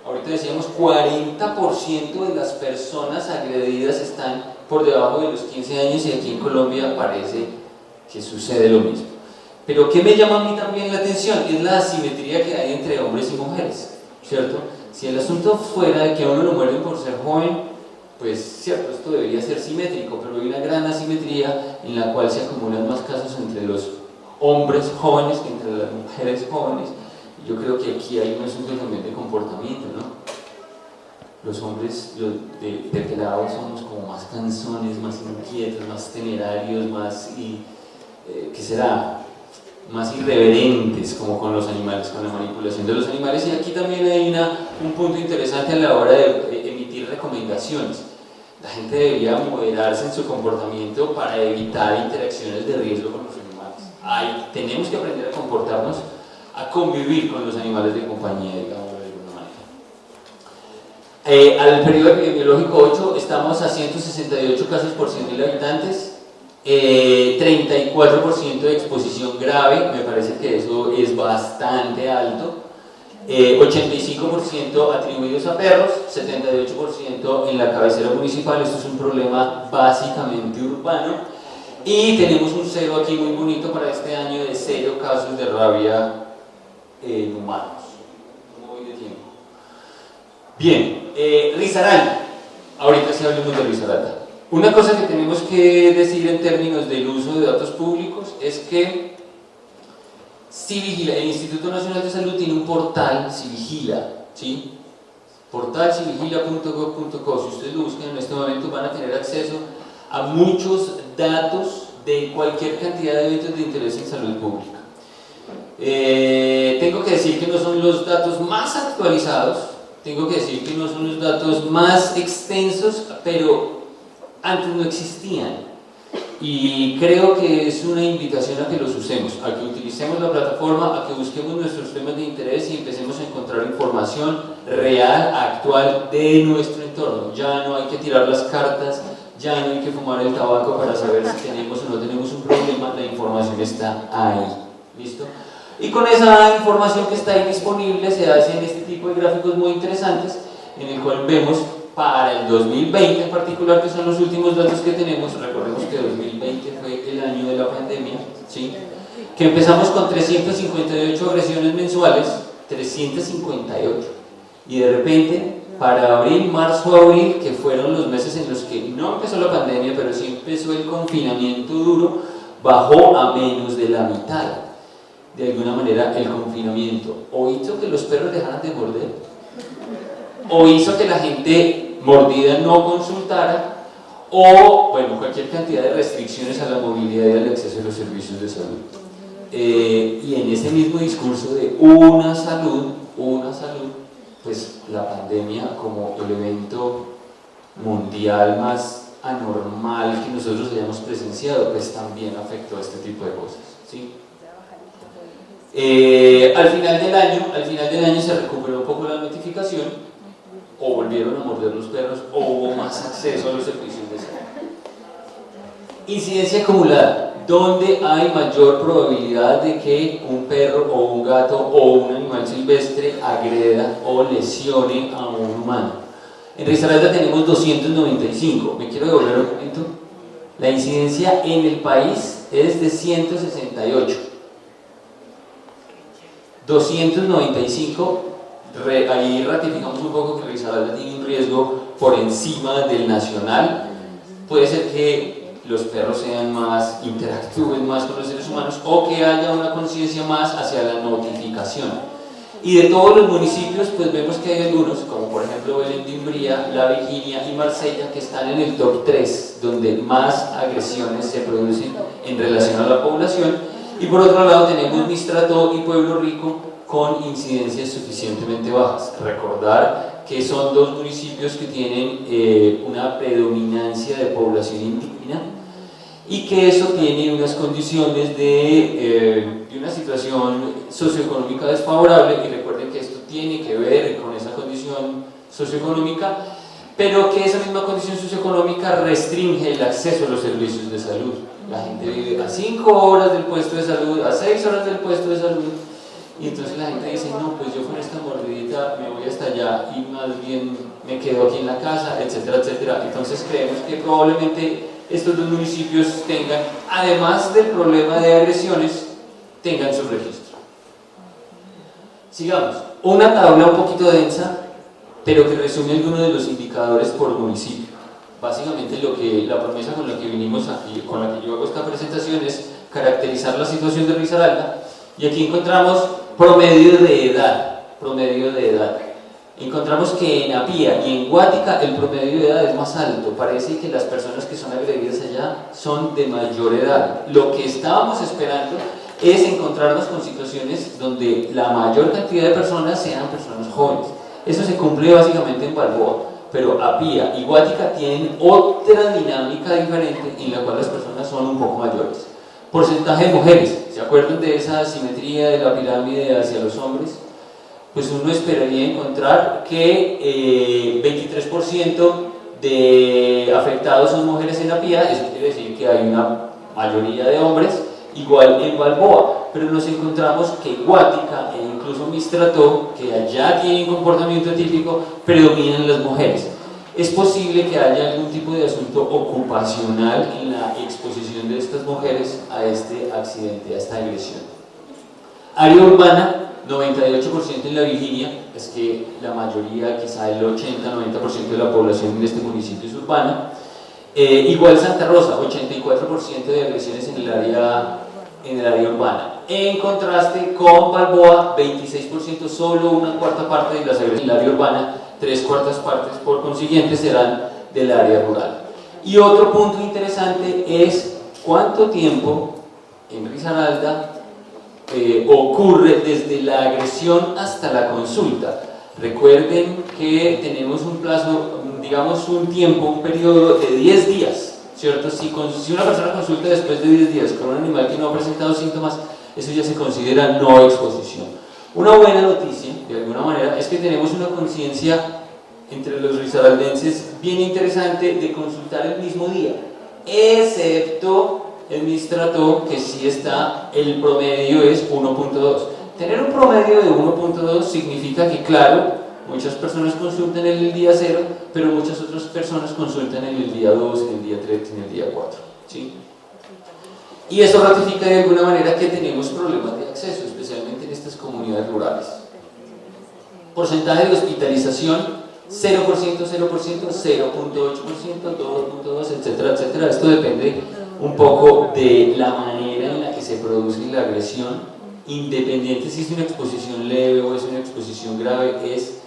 Ahorita decíamos 40% de las personas agredidas están por debajo de los 15 años y aquí en Colombia parece que sucede lo mismo. Pero ¿qué me llama a mí también la atención? Es la asimetría que hay entre hombres y mujeres, ¿cierto? Si el asunto fuera de que a uno lo muerden por ser joven, pues cierto, esto debería ser simétrico, pero hay una gran asimetría en la cual se acumulan más casos entre los hombres jóvenes que entre las mujeres jóvenes. Yo creo que aquí hay un asunto también de comportamiento, ¿no? Los hombres de pelado somos como más cansones, más inquietos, más temerarios, ¿qué será? Más irreverentes, como con los animales, con la manipulación de los animales. Y aquí también hay un punto interesante a la hora de emitir recomendaciones. La gente debería moderarse en su comportamiento para evitar interacciones de riesgo con los animales. Tenemos que aprender a comportarnos, a convivir con los animales de compañía, digamos de alguna manera. Al periodo epidemiológico 8 estamos a 168 casos por 100.000 habitantes, 34% de exposición grave, me parece que eso es bastante alto, 85% atribuidos a perros, 78% en la cabecera municipal. Esto es un problema básicamente urbano. Y tenemos un cero aquí muy bonito para este año de 0 casos de rabia en humanos. Muy de tiempo. Bien, Risaralda. Ahorita sí hablemos de Risaralda. Una cosa que tenemos que decir en términos del uso de datos públicos es que Civigila, el Instituto Nacional de Salud tiene un portal, Civigila, ¿sí? Portal civigila.gov.co. Si ustedes lo buscan en este momento van a tener acceso a muchos datos de cualquier cantidad de eventos de interés en salud pública. Tengo que decir que no son los datos más actualizados, tengo que decir que no son los datos más extensos, pero antes no existían. Y creo que es una invitación a que los usemos, a que utilicemos la plataforma, a que busquemos nuestros temas de interés y empecemos a encontrar información real, actual de nuestro entorno. Ya no hay que tirar las cartas, ya no hay que fumar el tabaco para saber si tenemos o no tenemos un problema, la información está ahí. ¿Listo? Y con esa información que está ahí disponible se hacen este tipo de gráficos muy interesantes en el cual vemos para el 2020 en particular, que son los últimos datos que tenemos, recordemos que 2020 fue el año de la pandemia, ¿sí? Que empezamos con 358 agresiones mensuales, 358, y de repente para abril, marzo, abril, que fueron los meses en los que no empezó la pandemia, pero sí empezó el confinamiento duro, bajó a menos de la mitad. De alguna manera el confinamiento o hizo que los perros dejaran de morder, o hizo que la gente mordida no consultara, o bueno, cualquier cantidad de restricciones a la movilidad y al acceso a los servicios de salud. Y en ese mismo discurso de una salud, pues la pandemia como el evento mundial más anormal que nosotros hayamos presenciado, pues también afectó a este tipo de cosas, ¿sí? Al final del año se recuperó un poco la notificación, o volvieron a morder los perros, o hubo más acceso a los servicios de salud. Incidencia acumulada. ¿Dónde hay mayor probabilidad de que un perro o un gato o un animal silvestre agreda o lesione a un humano? En Risaralda tenemos 295. Me quiero devolver un momento. La incidencia en el país es de 168. 295. Ahí ratificamos un poco que Risaralda tiene un riesgo por encima del nacional. Puede ser que los perros sean más, interactúen más con los seres humanos, o que haya una conciencia más hacia la notificación. Y de todos los municipios, pues vemos que hay algunos, como por ejemplo Belén de Umbría, La Virginia y Marsella, que están en el top 3, donde más agresiones se producen en relación a la población. Y por otro lado tenemos Mistrató y Pueblo Rico con incidencias suficientemente bajas. Recordar que son dos municipios que tienen una predominancia de población indígena y que eso tiene unas condiciones de una situación socioeconómica desfavorable, y recuerden que esto tiene que ver con esa condición socioeconómica, pero que esa misma condición socioeconómica restringe el acceso a los servicios de salud. La gente vive a 5 horas del puesto de salud, a 6 horas del puesto de salud, y entonces la gente dice, no, pues yo con esta mordidita me voy hasta allá y más bien me quedo aquí en la casa, etcétera, etcétera. Entonces creemos que probablemente estos dos municipios tengan, además del problema de agresiones, tengan su registro. Sigamos. Una tabla un poquito densa, pero que resume algunos de los indicadores por municipio. Básicamente la promesa con la que vinimos aquí, con la que yo hago esta presentación, es caracterizar la situación de Risaralda, y aquí encontramos promedio de edad. Encontramos que en Apía y en Guática el promedio de edad es más alto. Parece que las personas que son agredidas allá son de mayor edad. Lo que estábamos esperando es encontrarnos con situaciones donde la mayor cantidad de personas sean personas jóvenes. Eso se cumple básicamente en Balboa, pero Apía y Guática tienen otra dinámica diferente en la cual las personas son un poco mayores. Porcentaje de mujeres, ¿se acuerdan de esa asimetría de la pirámide hacia los hombres? Pues uno esperaría encontrar que 23% de afectados son mujeres en Apía. Eso quiere decir que hay una mayoría de hombres, igual en Balboa, pero nos encontramos que Guática e incluso Mistrató, que allá tienen comportamiento típico, predominan las mujeres. Es posible que haya algún tipo de asunto ocupacional en la exposición de estas mujeres a este accidente, a esta agresión. Área urbana, 98% en La Virginia, es que la mayoría, quizá el 80-90% de la población de este municipio es urbana. Igual Santa Rosa, 84% de agresiones en el área urbana. En contraste con Balboa, 26%, solo una cuarta parte de las agresiones en el área urbana, 3/4 partes por consiguiente serán del área rural. Y otro punto interesante es cuánto tiempo en Risaralda ocurre desde la agresión hasta la consulta. Recuerden que tenemos un plazo, digamos un tiempo, un periodo de 10 días, ¿cierto? Si una persona consulta después de 10 días con un animal que no ha presentado síntomas, eso ya se considera no exposición. Una buena noticia, de alguna manera, es que tenemos una conciencia entre los risaraldenses bien interesante de consultar el mismo día, excepto en Mistrató, que sí está, el promedio es 1.2. Tener un promedio de 1.2 significa que, claro, Muchas personas consultan en el día 0, pero muchas otras personas consultan en el día 2, en el día 3, en el día 4. ¿Sí? Y eso ratifica de alguna manera que tenemos problemas de acceso, especialmente en estas comunidades rurales. Porcentaje de hospitalización, 0%, 0%, 0.8%, 2.2%, etcétera, etcétera. Esto depende un poco de la manera en la que se produce la agresión, independiente si es una exposición leve o es una exposición grave, es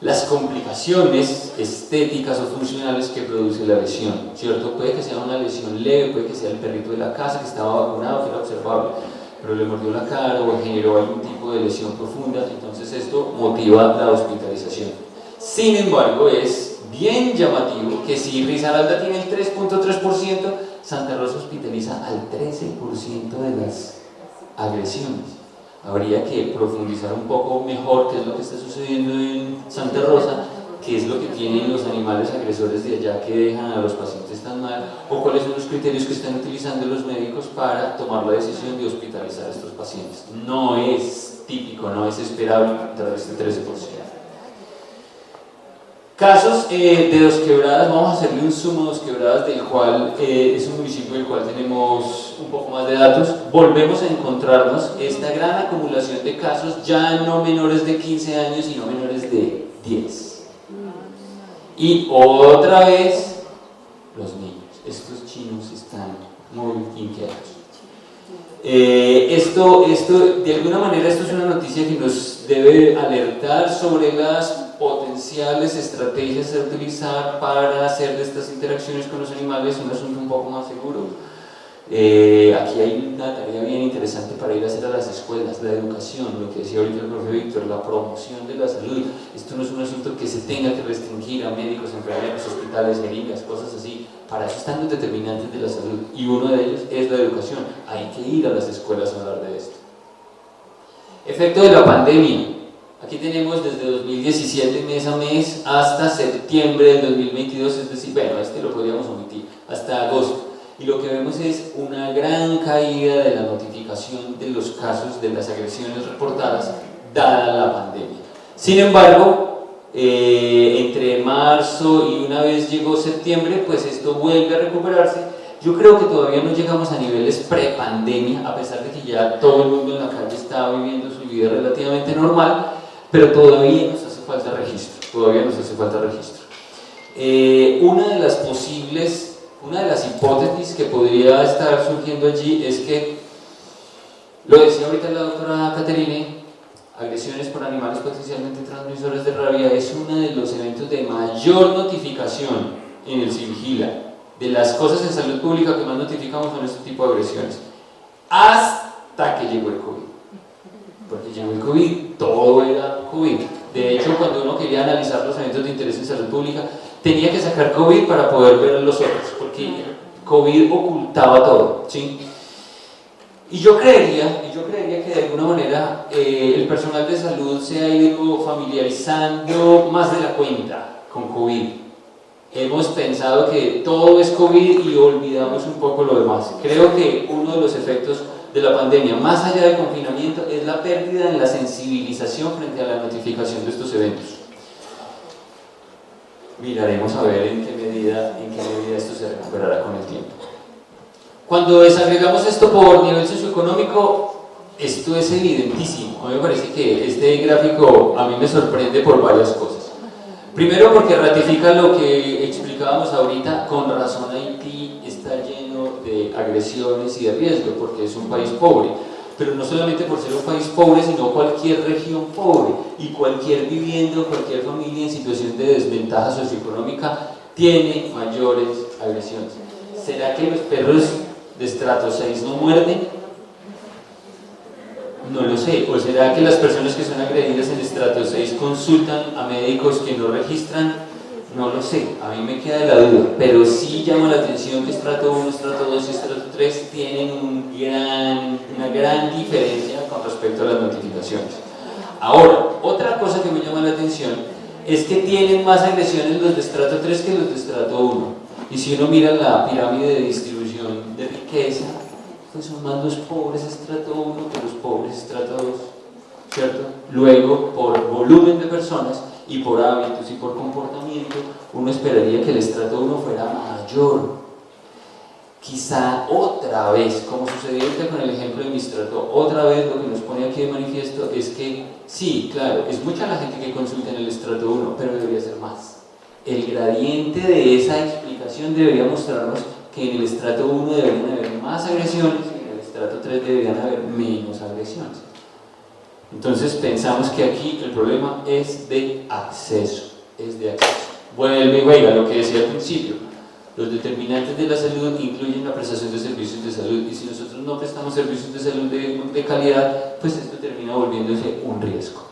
las complicaciones estéticas o funcionales que produce la lesión, ¿cierto? Puede que sea una lesión leve, puede que sea el perrito de la casa que estaba vacunado, que era observable, pero le mordió la cara o generó algún tipo de lesión profunda, entonces esto motiva la hospitalización. Sin embargo, es bien llamativo que si Risaralda tiene el 3.3%, Santa Rosa hospitaliza al 13% de las agresiones. Habría que profundizar un poco mejor qué es lo que está sucediendo en Santa Rosa, qué es lo que tienen los animales agresores de allá que dejan a los pacientes tan mal, o cuáles son los criterios que están utilizando los médicos para tomar la decisión de hospitalizar a estos pacientes. No es típico, no es esperable encontrar este 13%. Casos de Dos Quebradas, vamos a hacerle un zoom a Dos Quebradas, del cual es un municipio del cual tenemos un poco más de datos. Volvemos a encontrarnos esta gran acumulación de casos, ya no menores de 15 años, sino menores de 10. Y otra vez, los niños. Estos chinos están muy inquietos. Esto, de alguna manera, esto es una noticia que nos debe alertar sobre las potenciales estrategias a utilizar para hacer de estas interacciones con los animales un asunto un poco más seguro. Aquí hay una tarea bien interesante para ir a hacer a las escuelas, la educación, lo que decía ahorita el profe Víctor, la promoción de la salud. Esto no es un asunto que se tenga que restringir a médicos, enfermeros, hospitales, jeringas, cosas así. Para eso están los determinantes de la salud y uno de ellos es la educación. Hay que ir a las escuelas a hablar de esto. Efecto de la pandemia. Aquí tenemos desde 2017 mes a mes hasta septiembre del 2022, es decir, bueno, este lo podríamos omitir, hasta agosto. Y lo que vemos es una gran caída de la notificación de los casos de las agresiones reportadas dada la pandemia. Sin embargo, entre marzo y una vez llegó septiembre, pues esto vuelve a recuperarse. Yo creo que todavía no llegamos a niveles pre-pandemia, a pesar de que ya todo el mundo en la calle está viviendo su vida relativamente normal, pero todavía nos hace falta registro, Una de las hipótesis que podría estar surgiendo allí es que, lo decía ahorita la doctora Caterine, agresiones por animales potencialmente transmisores de rabia es uno de los eventos de mayor notificación en el Civigila. De las cosas en salud pública que más notificamos son este tipo de agresiones. Hasta que llegó el COVID. Porque llegó el COVID, todo era COVID. De hecho, cuando uno quería analizar los eventos de interés en salud pública, tenía que sacar COVID para poder ver los otros, porque COVID ocultaba todo, ¿sí? Y yo creería que de alguna manera el personal de salud se ha ido familiarizando más de la cuenta con COVID. Hemos pensado que todo es COVID y olvidamos un poco lo demás. Creo que uno de los efectos de la pandemia, más allá del confinamiento, es la pérdida en la sensibilización frente a la notificación de estos eventos. Miraremos a ver en qué medida esto se recuperará con el tiempo. Cuando desagregamos esto por nivel socioeconómico, esto es evidentísimo. A mí me parece que este gráfico a mí me sorprende por varias cosas. Primero, porque ratifica lo que explicábamos ahorita, con razón Haití está lleno de agresiones y de riesgo, porque es un país pobre. Pero no solamente por ser un país pobre, sino cualquier región pobre y cualquier vivienda o cualquier familia en situación de desventaja socioeconómica tiene mayores agresiones. ¿Será que los perros de estrato 6 no muerden? No lo sé. ¿O será que las personas que son agredidas en estrato 6 consultan a médicos que no registran? No lo sé, a mí me queda la duda, pero sí llama la atención que estrato 1, estrato 2 y estrato 3 tienen una gran diferencia con respecto a las notificaciones. Ahora, otra cosa que me llama la atención es que tienen más agresiones los de estrato 3 que los de estrato 1. Y si uno mira la pirámide de distribución de riqueza, pues son más los pobres estrato 1 que los pobres estrato 2, ¿cierto? Luego, por volumen de personas, y por hábitos y por comportamiento, uno esperaría que el estrato 1 fuera mayor. Quizá otra vez, como sucedió ahorita con el ejemplo de mi estrato, otra vez lo que nos pone aquí de manifiesto es que sí, claro, es mucha la gente que consulta en el estrato 1, pero debería ser más. El gradiente de esa explicación debería mostrarnos que en el estrato 1 deberían haber más agresiones y en el estrato 3 deberían haber menos agresiones. Entonces pensamos que aquí el problema es de acceso, Vuelve a lo que decía al principio. Los determinantes de la salud incluyen la prestación de servicios de salud, y si nosotros no prestamos servicios de salud de calidad, pues esto termina volviéndose un riesgo.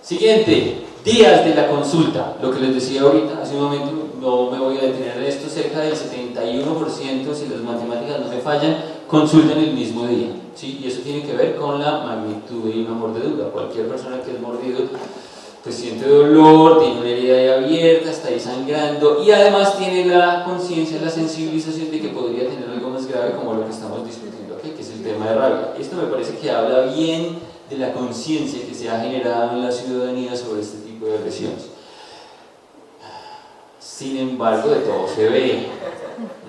Siguiente, días de la consulta. Lo que les decía ahorita, hace un momento, no me voy a detener en esto, cerca del 71%, si las matemáticas no me fallan, consultan el mismo día, ¿sí? Y eso tiene que ver con la magnitud de una mordedura. Cualquier persona que es mordido pues siente dolor, tiene una herida ahí abierta, está ahí sangrando, y además tiene la conciencia, la sensibilización de que podría tener algo más grave, como lo que estamos discutiendo aquí, que es el tema de rabia. Esto me parece que habla bien de la conciencia que se ha generado en la ciudadanía sobre este tipo de agresiones. Sin embargo, de todo se ve.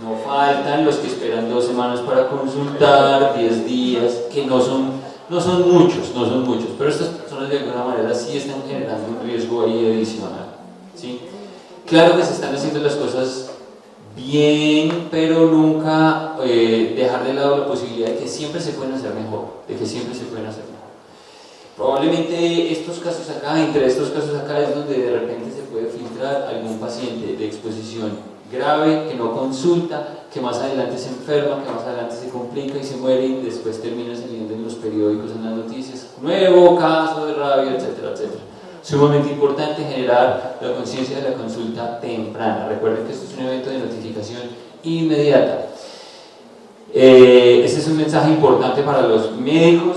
No faltan los que esperan 2 semanas para consultar, 10 días, que no son muchos, pero estas personas de alguna manera sí están generando un riesgo ahí adicional, ¿sí? Claro que se están haciendo las cosas bien, pero nunca dejar de lado la posibilidad de que siempre se pueden hacer mejor, Probablemente estos casos acá, entre estos casos acá es donde de repente se puede filtrar algún paciente de exposición grave, que no consulta, que más adelante se enferma, que más adelante se complica y se muere, y después termina saliendo en los periódicos, en las noticias, nuevo caso de rabia, etcétera, etcétera. Sumamente importante generar la conciencia de la consulta temprana. Recuerden que esto es un evento de notificación inmediata. Este es un mensaje importante para los médicos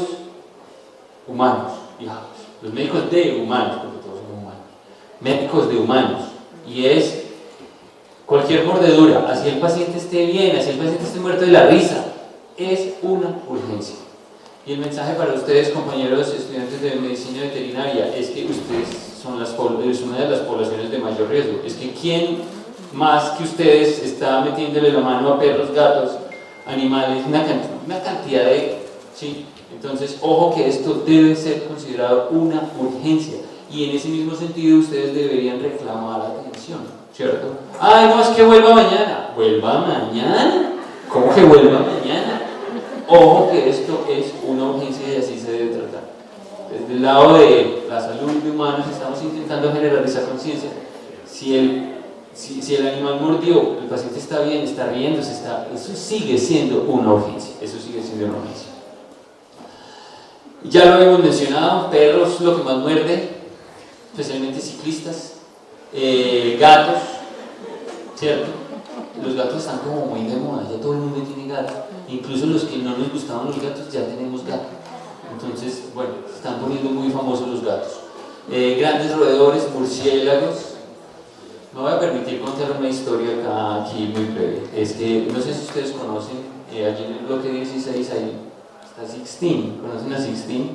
humanos, digamos, los médicos de humanos, porque todos son humanos, médicos de humanos, y es cualquier mordedura, así el paciente esté bien, así el paciente esté muerto de la risa, es una urgencia. Y el mensaje para ustedes, compañeros estudiantes de medicina veterinaria, es que ustedes son una de las poblaciones de mayor riesgo. Es que ¿quién más que ustedes está metiéndole la mano a perros, gatos, animales, una cantidad de... ¿sí? Entonces, ojo que esto debe ser considerado una urgencia, y en ese mismo sentido ustedes deberían reclamar atención, ¿cierto? ¡Ay, no, es que vuelva mañana! ¿Vuelva mañana? ¿Cómo que vuelva mañana? Ojo que esto es una urgencia y así se debe tratar. Desde el lado de la salud de humanos estamos intentando generar esa conciencia. Si el animal mordió, el paciente está bien, está riéndose, eso sigue siendo una urgencia, Ya lo hemos mencionado, perros lo que más muerde, especialmente ciclistas, gatos, ¿cierto? Los gatos están como muy de moda, ya todo el mundo tiene gato, incluso los que no nos gustaban los gatos ya tenemos gato. Entonces, bueno, se están poniendo muy famosos los gatos. Grandes roedores, murciélagos. Me voy a permitir contar una historia aquí muy breve. Es que, no sé si ustedes conocen, allí en el bloque 16 ahí está Sixteen. ¿Conocen a Sixteen?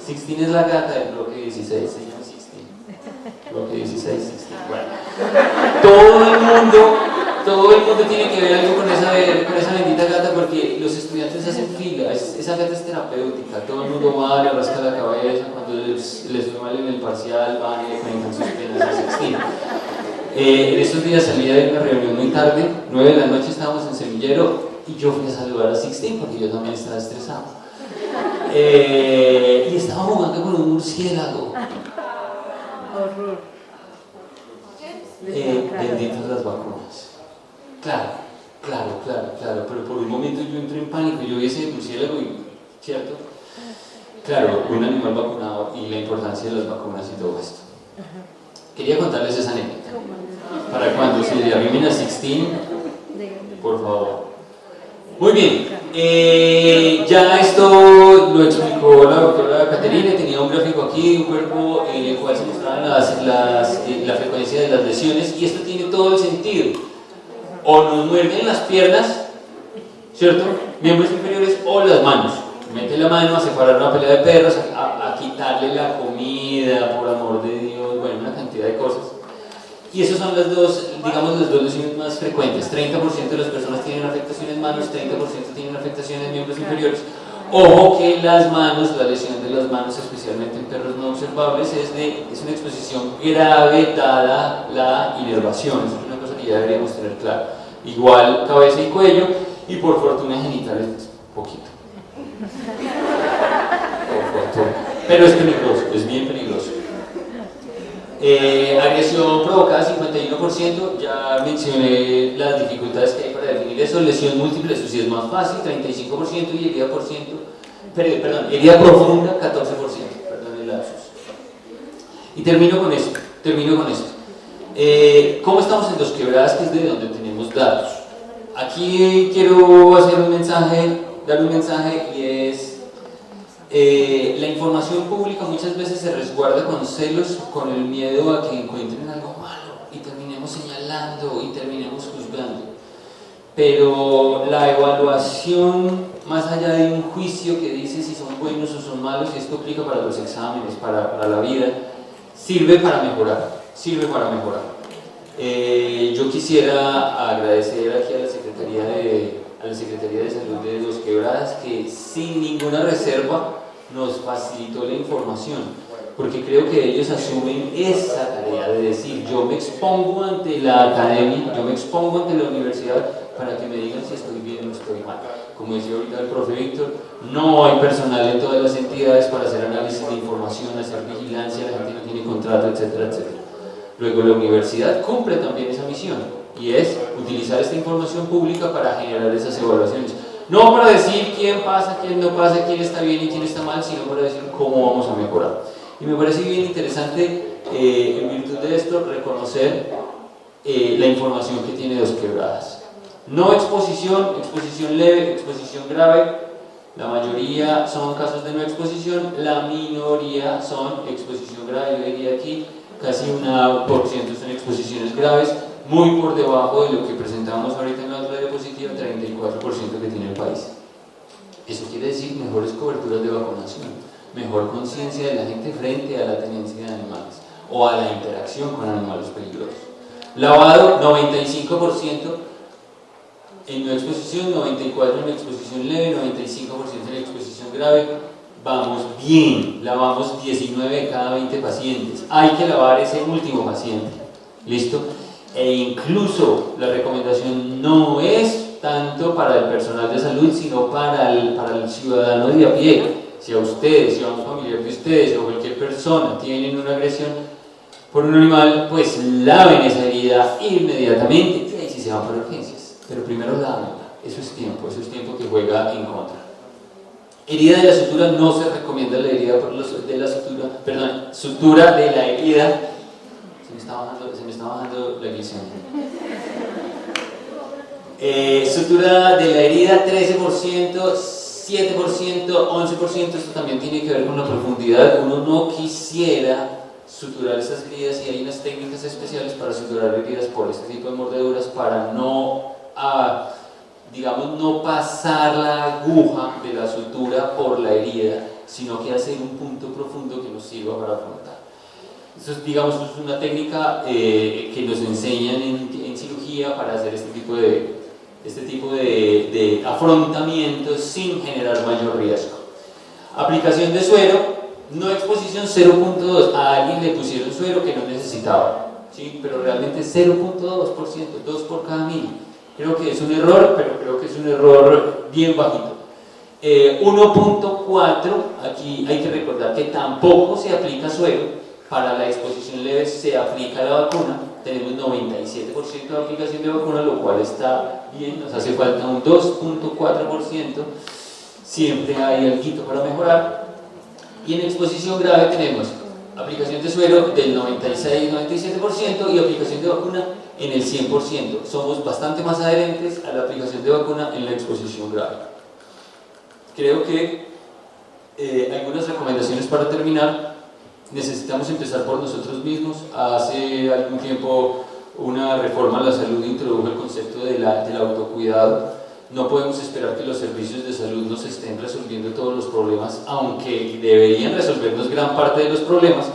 Sixteen es la gata del bloque 16, se llama Sixteen. Bloque 16, Sixteen. Bueno, todo el mundo tiene que ver algo con esa bendita gata, porque los estudiantes hacen fila. Esa gata es terapéutica, todo el mundo va, le rasca la cabeza, cuando les fue mal en el parcial van y le cuentan sus penas a Sixteen. En estos días salí de una reunión muy tarde, 9 de la noche, estábamos en Semillero, y yo fui a saludar a Sixteen porque yo también estaba estresado. Y estaba jugando con un murciélago. Horror. Benditas las vacunas. Claro, pero por un momento yo entré en pánico, yo vi ese murciélago y, ¿cierto? Claro, un animal vacunado y la importancia de las vacunas y todo esto. Quería contarles esa anécdota, para cuando se le arrimen a Sixteen, por favor. Muy bien, ya esto lo explicó la doctora Caterina. Tenía un gráfico aquí, un cuerpo en el cual se mostraban la frecuencia de las lesiones, y esto tiene todo el sentido. O nos muerden las piernas, ¿cierto? Miembros inferiores, o las manos. Mete la mano a separar una pelea de perros, a quitar darle la comida, por amor de Dios, bueno, una cantidad de cosas. Y esas son las dos, digamos, las dos lesiones más frecuentes. 30% de las personas tienen afectación en manos, 30% tienen afectación en miembros inferiores. Ojo que las manos, la lesión de las manos, especialmente en perros no observables, es una exposición grave dada la inervación. Eso es una cosa que ya deberíamos tener clara. Igual cabeza y cuello, y por fortuna genitales, poquito. Por fortuna. Pero es peligroso, es bien peligroso. Agresión provocada 51%, ya mencioné las dificultades que hay para definir eso. Lesión múltiple, eso sí es más fácil, 35%, y herida profunda, 14%, perdón el lapsus. Y termino con esto. ¿Cómo estamos en Dos Quebradas? Que es de donde tenemos datos. Aquí quiero hacer dar un mensaje, y es la información pública muchas veces se resguarda con celos, con el miedo a que encuentren algo malo y terminemos señalando y terminemos juzgando. Pero la evaluación, más allá de un juicio que dice si son buenos o son malos, y esto aplica para los exámenes, para la vida, sirve para mejorar. Yo quisiera agradecer aquí a la Secretaría de Salud de Dos Quebradas, que sin ninguna reserva nos facilitó la información, porque creo que ellos asumen esa tarea de decir: yo me expongo ante la academia, yo me expongo ante la universidad para que me digan si estoy bien o estoy mal. Como decía ahorita el profe Víctor, no hay personal en todas las entidades para hacer análisis de información, hacer vigilancia, la gente no tiene contrato, etcétera, etcétera. Luego la universidad cumple también esa misión, y es utilizar esta información pública para generar esas evaluaciones. No para decir quién pasa, quién no pasa, quién está bien y quién está mal, sino para decir cómo vamos a mejorar. Y me parece bien interesante, en virtud de esto, reconocer la información que tiene Dos Quebradas. No exposición leve, exposición grave. La mayoría son casos de no exposición, la minoría son exposición grave. Yo diría aquí casi 1% son exposiciones graves, muy por debajo de lo que presentamos ahorita en la otra diapositiva, 34% que tiene el país. Eso quiere decir mejores coberturas de vacunación, mejor conciencia de la gente frente a la tenencia de animales o a la interacción con animales peligrosos. Lavado, 95% en no exposición, 94% en exposición leve, 95% en exposición grave. Vamos bien, lavamos 19 de cada 20 pacientes. Hay que lavar ese último paciente, ¿listo? E incluso la recomendación no es tanto para el personal de salud, sino para el ciudadano de a pie. Si a ustedes, si a un familiar de ustedes o cualquier persona tienen una agresión por un animal, pues laven esa herida inmediatamente, y ahí sí se van para urgencias. Pero primero lávenla, eso es tiempo que juega en contra. Herida de la sutura, no se recomienda la herida de la sutura, perdón, sutura de la herida. Se me está bajando la glicemia. Sutura de la herida, 13%, 7%, 11%. Esto también tiene que ver con la profundidad. Uno no quisiera suturar esas heridas, y hay unas técnicas especiales para suturar heridas por este tipo de mordeduras, para no pasar la aguja de la sutura por la herida, sino que hacer un punto profundo que nos sirva para afrontar. Eso es, digamos, es una técnica que nos enseñan en cirugía para hacer este tipo de afrontamientos sin generar mayor riesgo. Aplicación de suero, no exposición, 0.2. A alguien le pusieron suero que no necesitaba, ¿sí? Pero realmente 0.2%, 2 por cada 1000. Creo que es un error, pero creo que es un error bien bajito. 1.4, aquí hay que recordar que tampoco se aplica suero. Para la exposición leve se aplica la vacuna. Tenemos 97% de aplicación de vacuna, lo cual está bien. Nos hace falta un 2.4%. Siempre hay algo para mejorar. Y en exposición grave tenemos aplicación de suero del 96-97% y aplicación de vacuna en el 100%. Somos bastante más adherentes a la aplicación de vacuna en la exposición grave. Creo que algunas recomendaciones para terminar. Necesitamos empezar por nosotros mismos. Hace algún tiempo una reforma a la salud introdujo el concepto del autocuidado. no podemos esperar que los servicios de salud nos estén resolviendo todos los problemas, aunque deberían resolvernos gran parte de los problemas,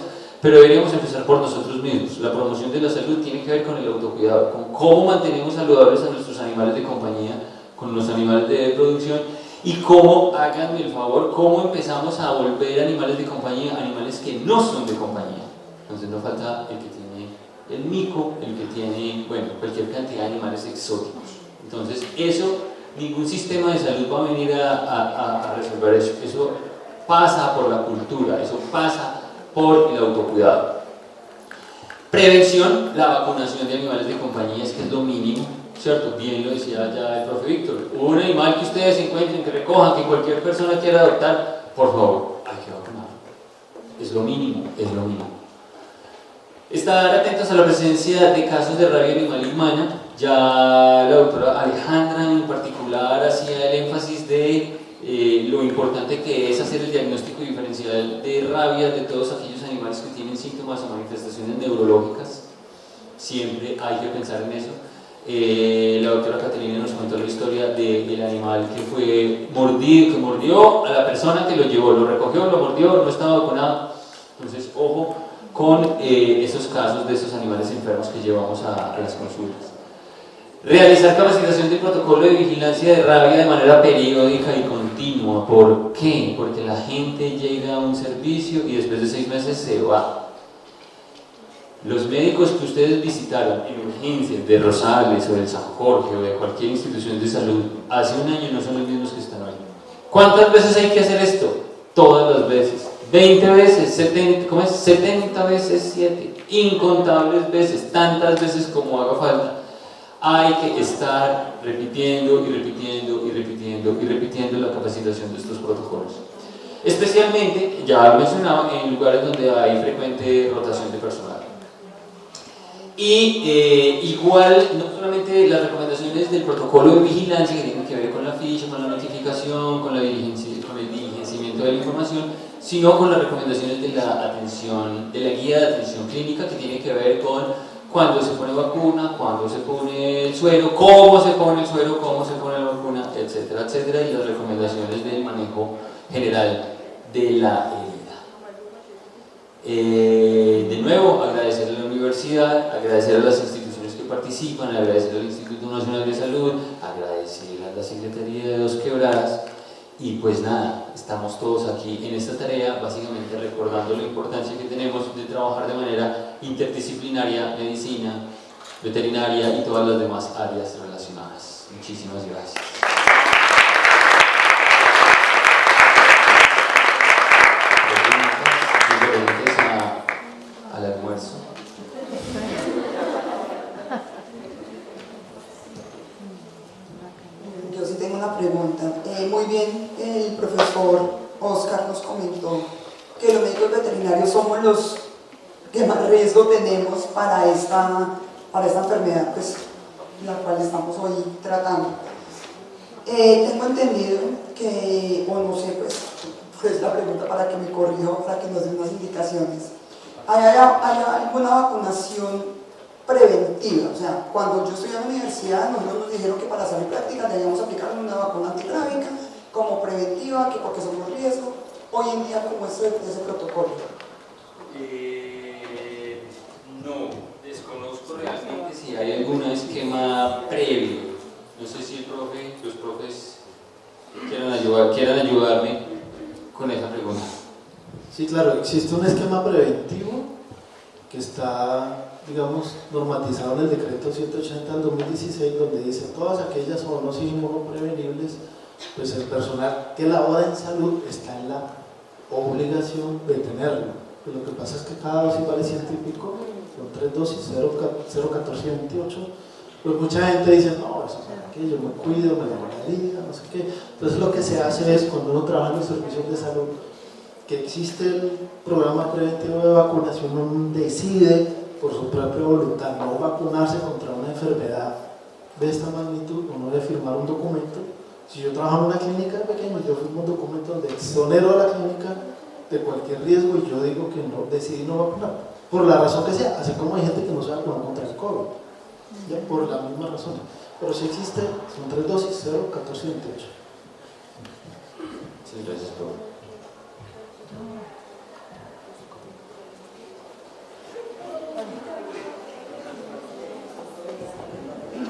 pero deberíamos empezar por nosotros mismos. La promoción de la salud tiene que ver con el autocuidado, con cómo mantenemos saludables a nuestros animales de compañía, con los animales de producción, y cómo, háganme el favor, cómo empezamos a volver animales de compañía, animales que no son de compañía. Entonces no falta el que tiene el mico, el que tiene, bueno, cualquier cantidad de animales exóticos. Entonces eso, ningún sistema de salud va a venir a resolver eso. Eso pasa por la cultura, eso pasa por el autocuidado. Prevención, la vacunación de animales de compañía, es que es lo mínimo, ¿cierto? Bien lo decía ya el profe Víctor. Un animal que ustedes encuentren, que recojan, que cualquier persona quiera adoptar, por favor, hay que vacunarlo. Es lo mínimo, es lo mínimo. Estar atentos a la presencia de casos de rabia animal y humana. Ya la doctora Alejandra en particular hacía el énfasis de lo importante que es hacer el diagnóstico diferencial de rabia de todos aquellos animales que tienen síntomas o manifestaciones neurológicas. Siempre hay que pensar en eso. La doctora Caterina nos contó la historia del animal que fue mordido, que mordió a la persona que lo llevó, lo recogió, lo mordió, no estaba vacunado. Entonces, ojo con esos casos de esos animales enfermos que llevamos a las consultas. Realizar capacitación de protocolo de vigilancia de rabia de manera periódica y continua. ¿Por qué? Porque la gente llega a un servicio y después de 6 meses se va. Los médicos que ustedes visitaron en urgencias de Rosales o del San Jorge o de cualquier institución de salud hace un año no son los mismos que están hoy. ¿Cuántas veces hay que hacer esto? Todas las veces. 20 veces, 70, ¿cómo es? 70 veces 7, incontables veces, tantas veces como haga falta. Hay que estar repitiendo y repitiendo y repitiendo y repitiendo la capacitación de estos protocolos. Especialmente, ya lo mencionaba, en lugares donde hay frecuente rotación de personal. Y igual, no solamente las recomendaciones del protocolo de vigilancia que tienen que ver con la ficha, con la notificación, con el diligenciamiento de la información, sino con las recomendaciones de la atención, de la guía de atención clínica, que tiene que ver con cuándo se pone vacuna, cuándo se pone el suero, cómo se pone el suero, cómo se pone la vacuna, etcétera, etcétera, y las recomendaciones del manejo general de la herida. De nuevo, agradecer a la universidad, agradecer a las instituciones que participan, agradecer al Instituto Nacional de Salud, agradecer a la Secretaría de Dos Quebradas. Y pues nada, estamos todos aquí en esta tarea, básicamente recordando la importancia que tenemos de trabajar de manera interdisciplinaria, medicina, veterinaria y todas las demás áreas relacionadas. Muchísimas gracias. Preguntas diferentes al almuerzo. Yo sí tengo una pregunta. Muy bien, el profesor Oscar nos comentó que los médicos veterinarios somos los que más riesgo tenemos para esta enfermedad, pues, la cual estamos hoy tratando. Tengo entendido que, o no sé, pues la pregunta para que me corrija, para que nos den unas indicaciones. ¿Hay alguna vacunación preventiva? O sea, cuando yo estudié en la universidad, nosotros nos dijeron que para hacer prácticas debíamos aplicar una vacuna antirrábica como preventiva, que porque somos riesgo. Hoy en día, ¿cómo es ese protocolo? No, desconozco realmente si hay algún esquema previo. No sé si los profes quieran ayudarme con esa pregunta. Sí, claro, existe un esquema preventivo que está, digamos, normatizado en el decreto 180 del 2016, donde dice todas aquellas zoonoses inmunoprevenibles, pues el personal que labora en salud está en la obligación de tenerlo. Pues lo que pasa es que cada dosis vale 100 y pico, son 3 dosis, 0,14 y 28. Pues mucha gente dice, no, eso para qué, yo me cuido, me lavo la herida, no sé qué. Entonces lo que se hace es, cuando uno trabaja en los servicios de salud, que existe el programa preventivo de vacunación, uno decide por su propia voluntad no vacunarse contra una enfermedad de esta magnitud, uno debe firmar un documento. Si yo trabajo en una clínica pequeña, yo firmo un documento donde exonero a la clínica de cualquier riesgo y yo digo que no, decidí no vacunar, por la razón que sea, así como hay gente que no se vacuna contra el COVID, ¿ya? Por la misma razón. pero si existe, son 3 dosis, 0, 14 y 28. Sí, gracias, profe.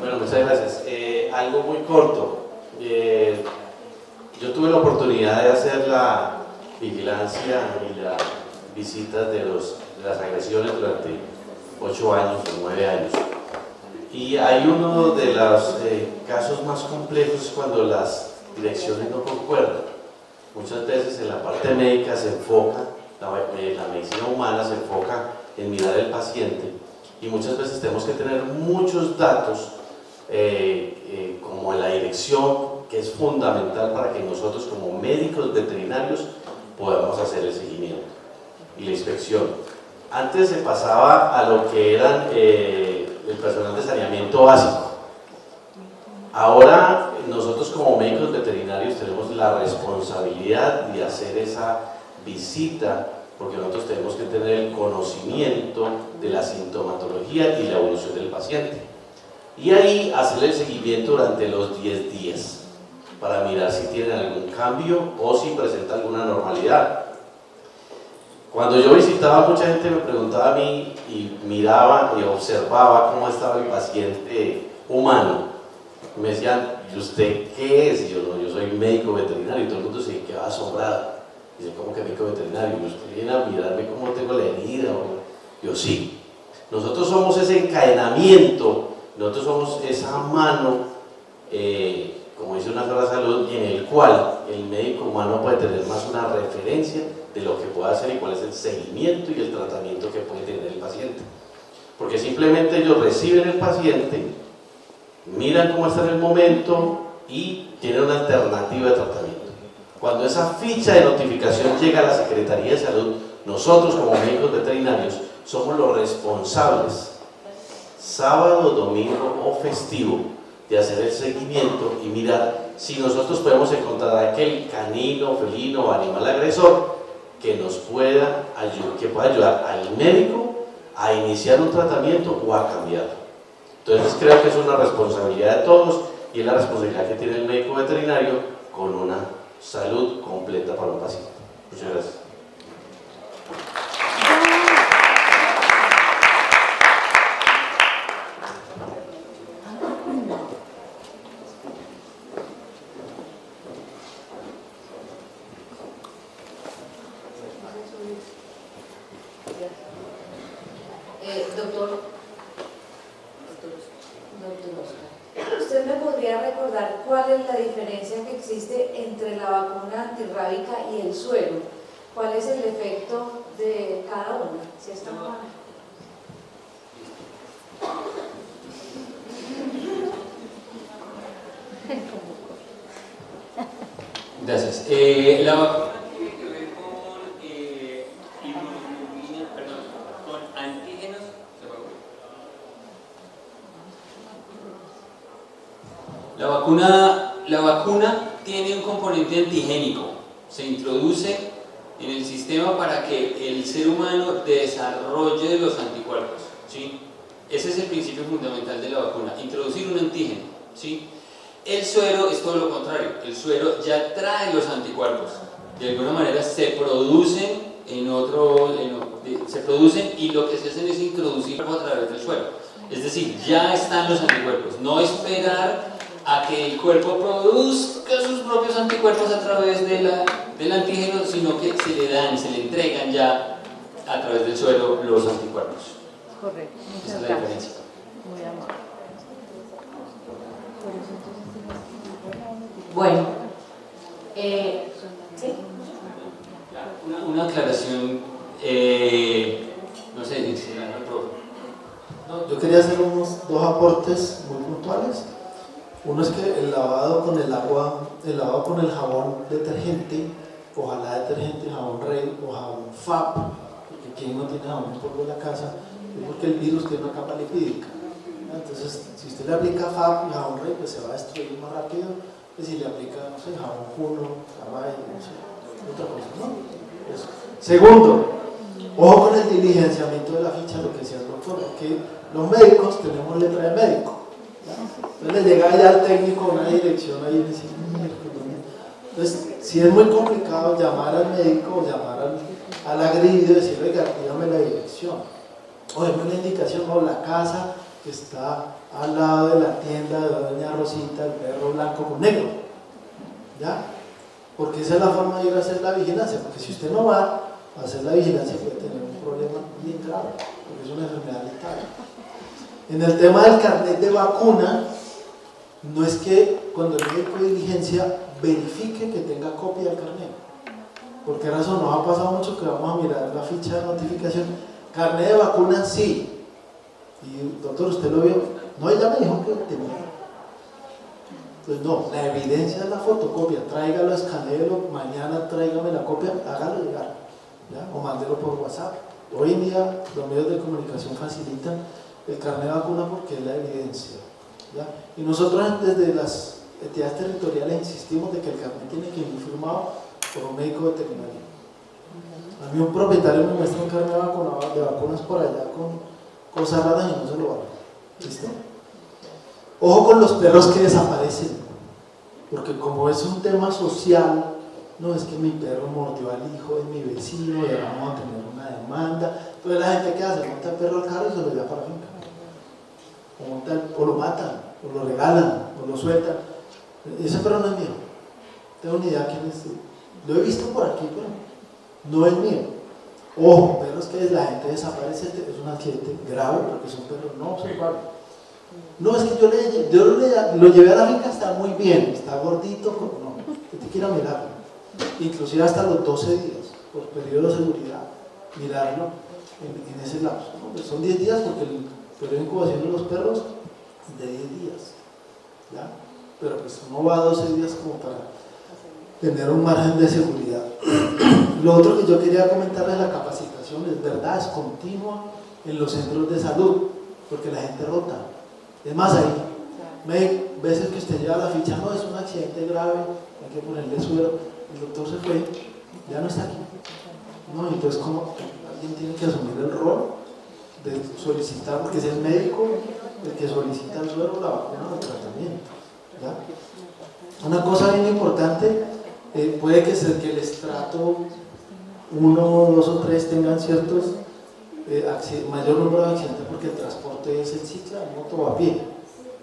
Bueno, muchas gracias. Algo muy corto. Yo tuve la oportunidad de hacer la vigilancia y la visita de las agresiones durante 8 años o 9 años. Y hay uno de los casos más complejos cuando las direcciones no concuerdan. Muchas veces en la parte médica se enfoca, la medicina humana se enfoca en mirar al paciente y muchas veces tenemos que tener muchos datos como en la dirección, que es fundamental para que nosotros como médicos veterinarios podamos hacer el seguimiento y la inspección. Antes se pasaba a lo que eran el personal de saneamiento básico. Ahora nosotros como médicos veterinarios tenemos la responsabilidad de hacer esa visita, porque nosotros tenemos que tener el conocimiento de la sintomatología y la evolución del paciente. Y ahí hacer el seguimiento durante los 10 días para mirar si tienen algún cambio o si presenta alguna normalidad. Cuando yo visitaba, mucha gente me preguntaba a mí y miraba y observaba cómo estaba el paciente humano. Me decían, ¿y usted qué es? Y yo, no, yo soy médico veterinario, y todo el mundo se quedaba asombrado. Dice, ¿cómo que médico veterinario? ¿Y usted viene a mirarme cómo tengo la herida? Yo, sí. Nosotros somos ese encadenamiento, nosotros somos esa mano, como dice una sola salud, en el cual el médico humano puede tener más una referencia de lo que puede hacer y cuál es el seguimiento y el tratamiento que puede tener el paciente. Porque simplemente ellos reciben el paciente, miran cómo está en el momento y tienen una alternativa de tratamiento. Cuando esa ficha de notificación llega a la Secretaría de Salud, nosotros como médicos veterinarios somos los responsables, sábado, domingo o festivo, de hacer el seguimiento y mirar si nosotros podemos encontrar a aquel canino, felino o animal agresor que nos pueda ayudar, que pueda ayudar al médico a iniciar un tratamiento o a cambiarlo. Entonces creo que es una responsabilidad de todos y es la responsabilidad que tiene el médico veterinario con una salud completa para un paciente. Muchas gracias. Doctor Oscar, ¿usted me podría recordar cuál es la diferencia que existe entre la vacuna antirrábica y el suero? ¿Cuál es el efecto de cada una? Si está mal. Gracias. La vacuna tiene que ver con inmunoglobulina, perdón, con antígenos. La vacuna tiene un componente antigénico, se introduce en el sistema para que el ser humano desarrolle los anticuerpos, ¿sí? Ese es el principio fundamental de la vacuna, introducir un antígeno, ¿sí? El suero es todo lo contrario, el suero ya trae los anticuerpos, de alguna manera se producen se producen y lo que se hacen es introducir a través del suero, es decir, ya están los anticuerpos, no esperar a que el cuerpo produzca sus propios anticuerpos a través del antígeno, sino que se le entregan ya a través del suero los anticuerpos. Correcto, Esa es la gracias. diferencia. Muy amable. Bueno, ¿sí? Una aclaración, no sé, dice el profe. No, yo quería hacer unos 2 aportes muy puntuales. Uno es que el lavado con el agua, el lavado con el jabón detergente, ojalá detergente, jabón Rey o jabón FAP, porque quien no tiene jabón en polvo en la casa, es porque el virus tiene una capa lipídica. Entonces, si usted le aplica FAP y jabón Rey, pues se va a destruir más rápido que si le aplica, no sé, jabón Juno, Cabay, no sé, otra cosa, ¿no? Eso. Segundo, ojo con el diligenciamiento de la ficha, lo que decía el doctor, porque los médicos tenemos letra de médico. Entonces le llega ya al técnico una dirección ahí y dice, entonces, si es muy complicado llamar al médico o llamar al agredido y decirle, oiga, dígame la dirección, o déme una indicación, o la casa que está al lado de la tienda de doña Rosita, el perro blanco con negro, ¿ya? Porque esa es la forma de ir a hacer la vigilancia, porque si usted no va a hacer la vigilancia puede tener un problema bien grave, porque es una enfermedad letal. En el tema del carnet de vacuna, no es que cuando el médico de diligencia verifique que tenga copia del carnet. ¿Por qué razón? Nos ha pasado mucho que vamos a mirar la ficha de notificación. Carnet de vacuna, sí. Y doctor, ¿usted lo vio? No, ella me dijo que tenía. Pues no, la evidencia es la fotocopia. Tráigalo, escanéelo, mañana tráigame la copia, hágalo llegar, ¿ya? O mándelo por WhatsApp. Hoy en día los medios de comunicación facilitan el carnet de vacuna porque es la evidencia, ¿ya? Y nosotros desde las entidades territoriales insistimos de que el carnet tiene que ir firmado por un médico veterinario. A mí un propietario me muestra un carnet de vacunas por allá con cosas raras y no se lo vale. ¿Listo? Ojo con los perros que desaparecen, porque como es un tema social, no es que mi perro mordió al hijo de mi vecino y ahora vamos a tener una demanda. Entonces la gente que hace, monta el perro al carro y se lo lleva para la finca. O lo matan, o lo regalan, o lo sueltan. Ese perro no es mío. Tengo ni idea quién es. Lo he visto por aquí, pero no es mío. Ojo, perros que la gente desaparece, es un accidente grave porque son perros no observables. No, es que yo lo llevé a la finca, está muy bien, está gordito, no, usted quiere mirarlo. Inclusive hasta los 12 días, por periodo de seguridad, mirarlo en ese lapso. ¿No? Pues son 10 días porque el periodo de incubación de los perros es de 10 días. ¿Ya? Pero pues uno va a 12 días como para tener un margen de seguridad. Lo otro que yo quería comentarles es la capacitación, es verdad, es continua en los centros de salud, porque la gente rota. Es más, hay veces que usted lleva la ficha, no, es un accidente grave, hay que ponerle suero, el doctor se fue, ya no está aquí. No, entonces como alguien tiene que asumir el rol de solicitar, porque es el médico el que solicita el suero, la vacuna o el tratamiento. ¿Ya? Una cosa bien importante, puede que sea que el estrato 1, 2 o 3 tengan ciertos mayor número de accidentes porque el transporte es en cicla, en moto o a pie,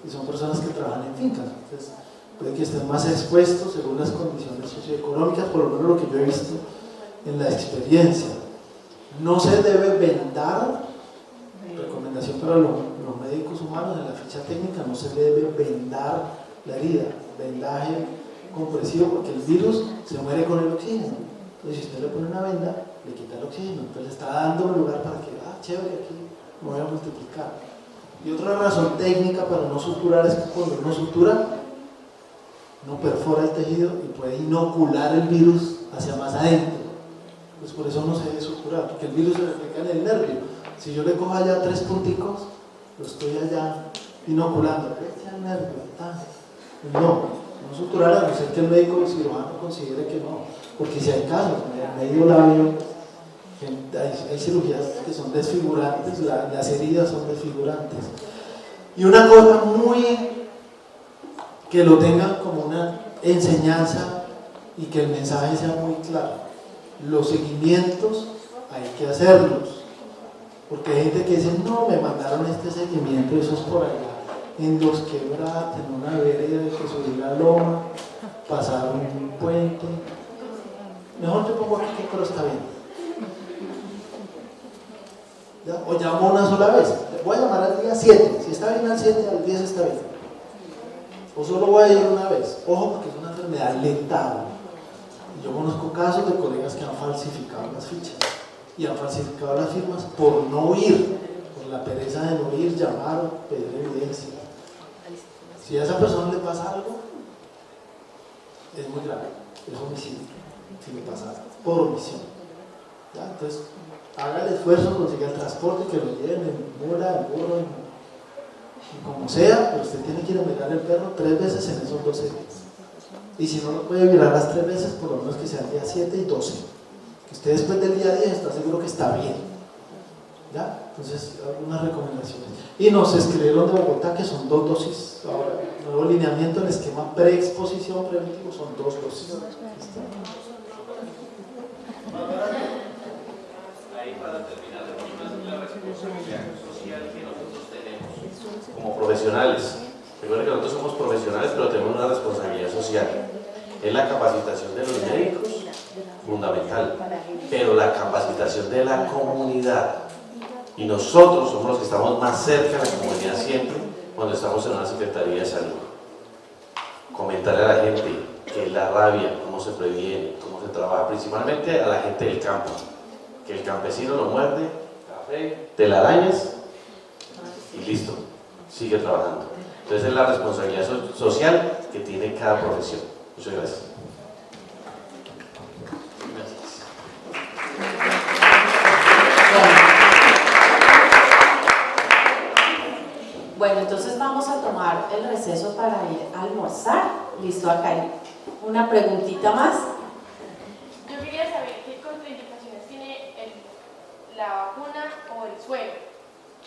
y son personas que trabajan en fincas, entonces puede que estén más expuestos según las condiciones socioeconómicas, por lo menos lo que yo he visto en la experiencia. No se debe vendar, recomendación para los médicos humanos en la ficha técnica, no se debe vendar la herida, vendaje compresivo, porque el virus se muere con el oxígeno. Entonces si usted le pone una venda, le quita el oxígeno, entonces le está dando un lugar para que, chévere, aquí me voy a multiplicar. Y otra razón técnica para no suturar es que cuando uno sutura, no perfora el tejido y puede inocular el virus hacia más adentro. Pues por eso no se debe suturar, porque el virus se refleja en el nervio. Si yo le cojo allá 3 punticos, lo estoy allá inoculando. Este es el nervio, no suturar, a no ser que el médico cirujano considere que no, porque si hay casos, en el medio labio, hay cirugías que son desfigurantes, las heridas son desfigurantes. Y una cosa que lo tengan como una enseñanza y que el mensaje sea muy claro: los seguimientos hay que hacerlos, porque hay gente que dice, no, me mandaron este seguimiento, eso es por allá en Los Quebradas, en una vereda que subir la loma, pasar un puente. Mejor te pongo aquí, pero está bien. ¿Ya? O llamo una sola vez, voy a llamar al día 7, si está bien al 7, al 10 está bien. O solo voy a ir una vez, ojo, porque es una enfermedad letal. Yo conozco casos de colegas que han falsificado las fichas y han falsificado las firmas por no ir, por la pereza de no ir, llamar o pedir evidencia. Si a esa persona le pasa algo, es muy grave, es homicidio, si le pasa algo, por omisión. ¿Ya? Entonces, haga el esfuerzo, consiga el transporte, que lo lleven en mula, en burro, y como sea, pero usted tiene que ir a mirar el perro 3 veces en esos 12 días. Y si no lo puede mirar las 3 veces, por lo menos que sea el día 7 y 12. Que usted después del día 10 está seguro que está bien. ¿Ya? Entonces, algunas recomendaciones. Y nos escribieron de Bogotá que son 2 dosis. Ahora, nuevo lineamiento, el esquema preexposición preventivo son 2 dosis. ¿Listo? Ahí para terminar, la responsabilidad social que nosotros tenemos como profesionales. Recuerden que nosotros somos profesionales, pero tenemos una responsabilidad social. Es la capacitación de los médicos, fundamental, pero la capacitación de la comunidad. Y nosotros somos los que estamos más cerca de la comunidad siempre cuando estamos en una Secretaría de Salud. Comentarle a la gente qué es la rabia, cómo se previene, cómo se trabaja, principalmente a la gente del campo. Que el campesino lo muerde, café, telarañas y listo, sigue trabajando. Entonces es la responsabilidad social que tiene cada profesión. Muchas gracias. Bueno, entonces vamos a tomar el receso para ir a almorzar. Listo, acá hay una preguntita más. Yo quería saber qué contraindicaciones tiene la vacuna o el suero.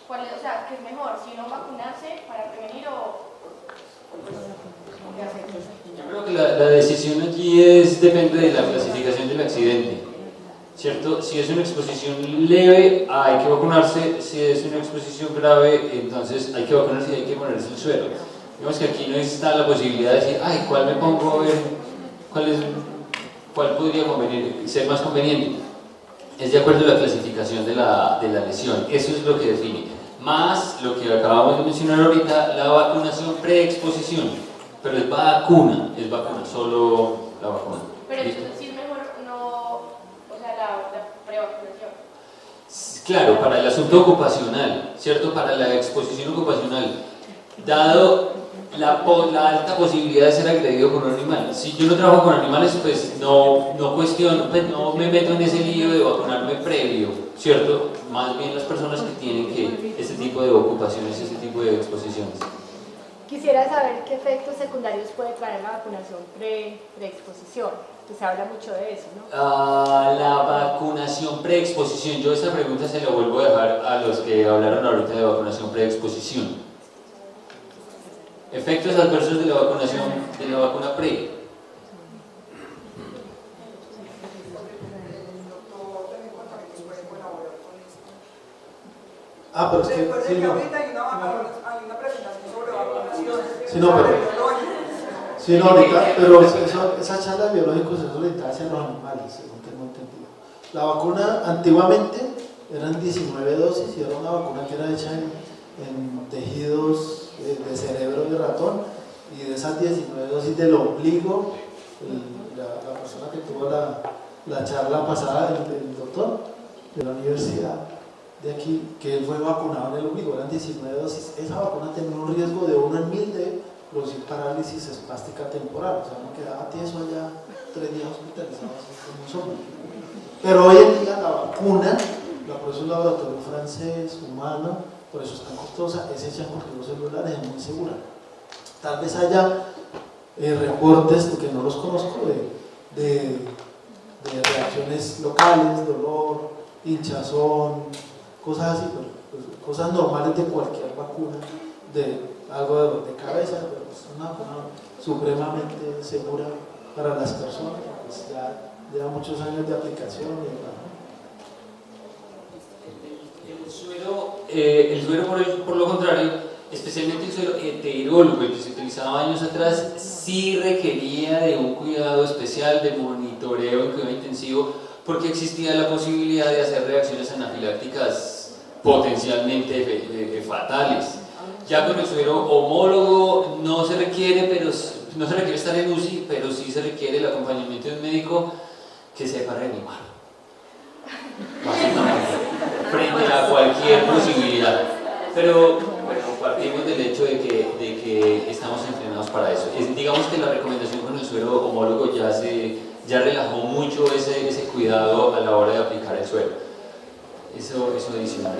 ¿Cuál es, o sea, qué es mejor, si no vacunarse para prevenir o qué hacer? Yo creo que la decisión allí depende de la clasificación del accidente, ¿cierto? Si es una exposición leve, hay que vacunarse. Si es una exposición grave, entonces hay que vacunarse y hay que ponerse el suero. Digamos que aquí no está la posibilidad de decir, ay, ¿cuál me pongo? A ver, ¿cuál podría ser más conveniente? Es de acuerdo a la clasificación de la lesión. Eso es lo que define. Más lo que acabamos de mencionar ahorita, la vacunación preexposición. Pero es vacuna, solo la vacuna. Pero entonces sí es mejor no, o sea, la prevacunación. Claro, para el asunto ocupacional, ¿cierto? Para la exposición ocupacional, dado la alta posibilidad de ser agredido por un animal. Si yo no trabajo con animales, pues no cuestiono, pues no me meto en ese lío de vacunarme previo, ¿cierto? Más bien las personas que tienen este tipo de ocupaciones, este tipo de exposiciones. Quisiera saber qué efectos secundarios puede traer la vacunación preexposición, que se habla mucho de eso, ¿no? La vacunación preexposición, yo esta pregunta se la vuelvo a dejar a los que hablaron ahorita de vacunación preexposición. Efectos adversos de la vacunación, de la vacuna pre. Pero es que Recuerden sí, que no. ahorita hay una presentación sobre vacunación. Sí, no, pero- Sí, no, ahorita, pero esa charla de biológicos es orientada hacia los animales, según tengo entendido. La vacuna antiguamente eran 19 dosis y era una vacuna que era hecha en tejidos de cerebro de ratón, y de esas 19 dosis del ombligo, la persona que tuvo la charla pasada, el doctor de la universidad de aquí, que él fue vacunado en el ombligo, eran 19 dosis. Esa vacuna tenía un riesgo de 1 en 1000 de producir parálisis espástica temporal, o sea, uno quedaba tieso allá 3 días hospitalizado así como un zombie. Pero hoy en día la vacuna la produce un laboratorio francés, humano, por eso es tan costosa, es hecha en cultivos celulares, es muy segura. Tal vez haya reportes, porque no los conozco, de reacciones locales, dolor, hinchazón, cosas así, pero, pues, cosas normales de cualquier vacuna, de algo de dolor de cabeza, pero es una vacuna supremamente segura para las personas, pues ya lleva muchos años de aplicación y demás. El suero por lo contrario, especialmente el suero heterólogo, el que se utilizaba años atrás, sí requería de un cuidado especial, de monitoreo en cuidado intensivo, porque existía la posibilidad de hacer reacciones anafilácticas potencialmente fatales. Ya con el suero homólogo no se requiere estar en UCI, pero sí se requiere el acompañamiento de un médico que sepa reanimar, básicamente, frente a cualquier posibilidad. Pero partimos del hecho de que estamos entrenados para eso. Digamos que la recomendación con el suero homólogo ya relajó mucho ese cuidado a la hora de aplicar el suero. Eso adicional.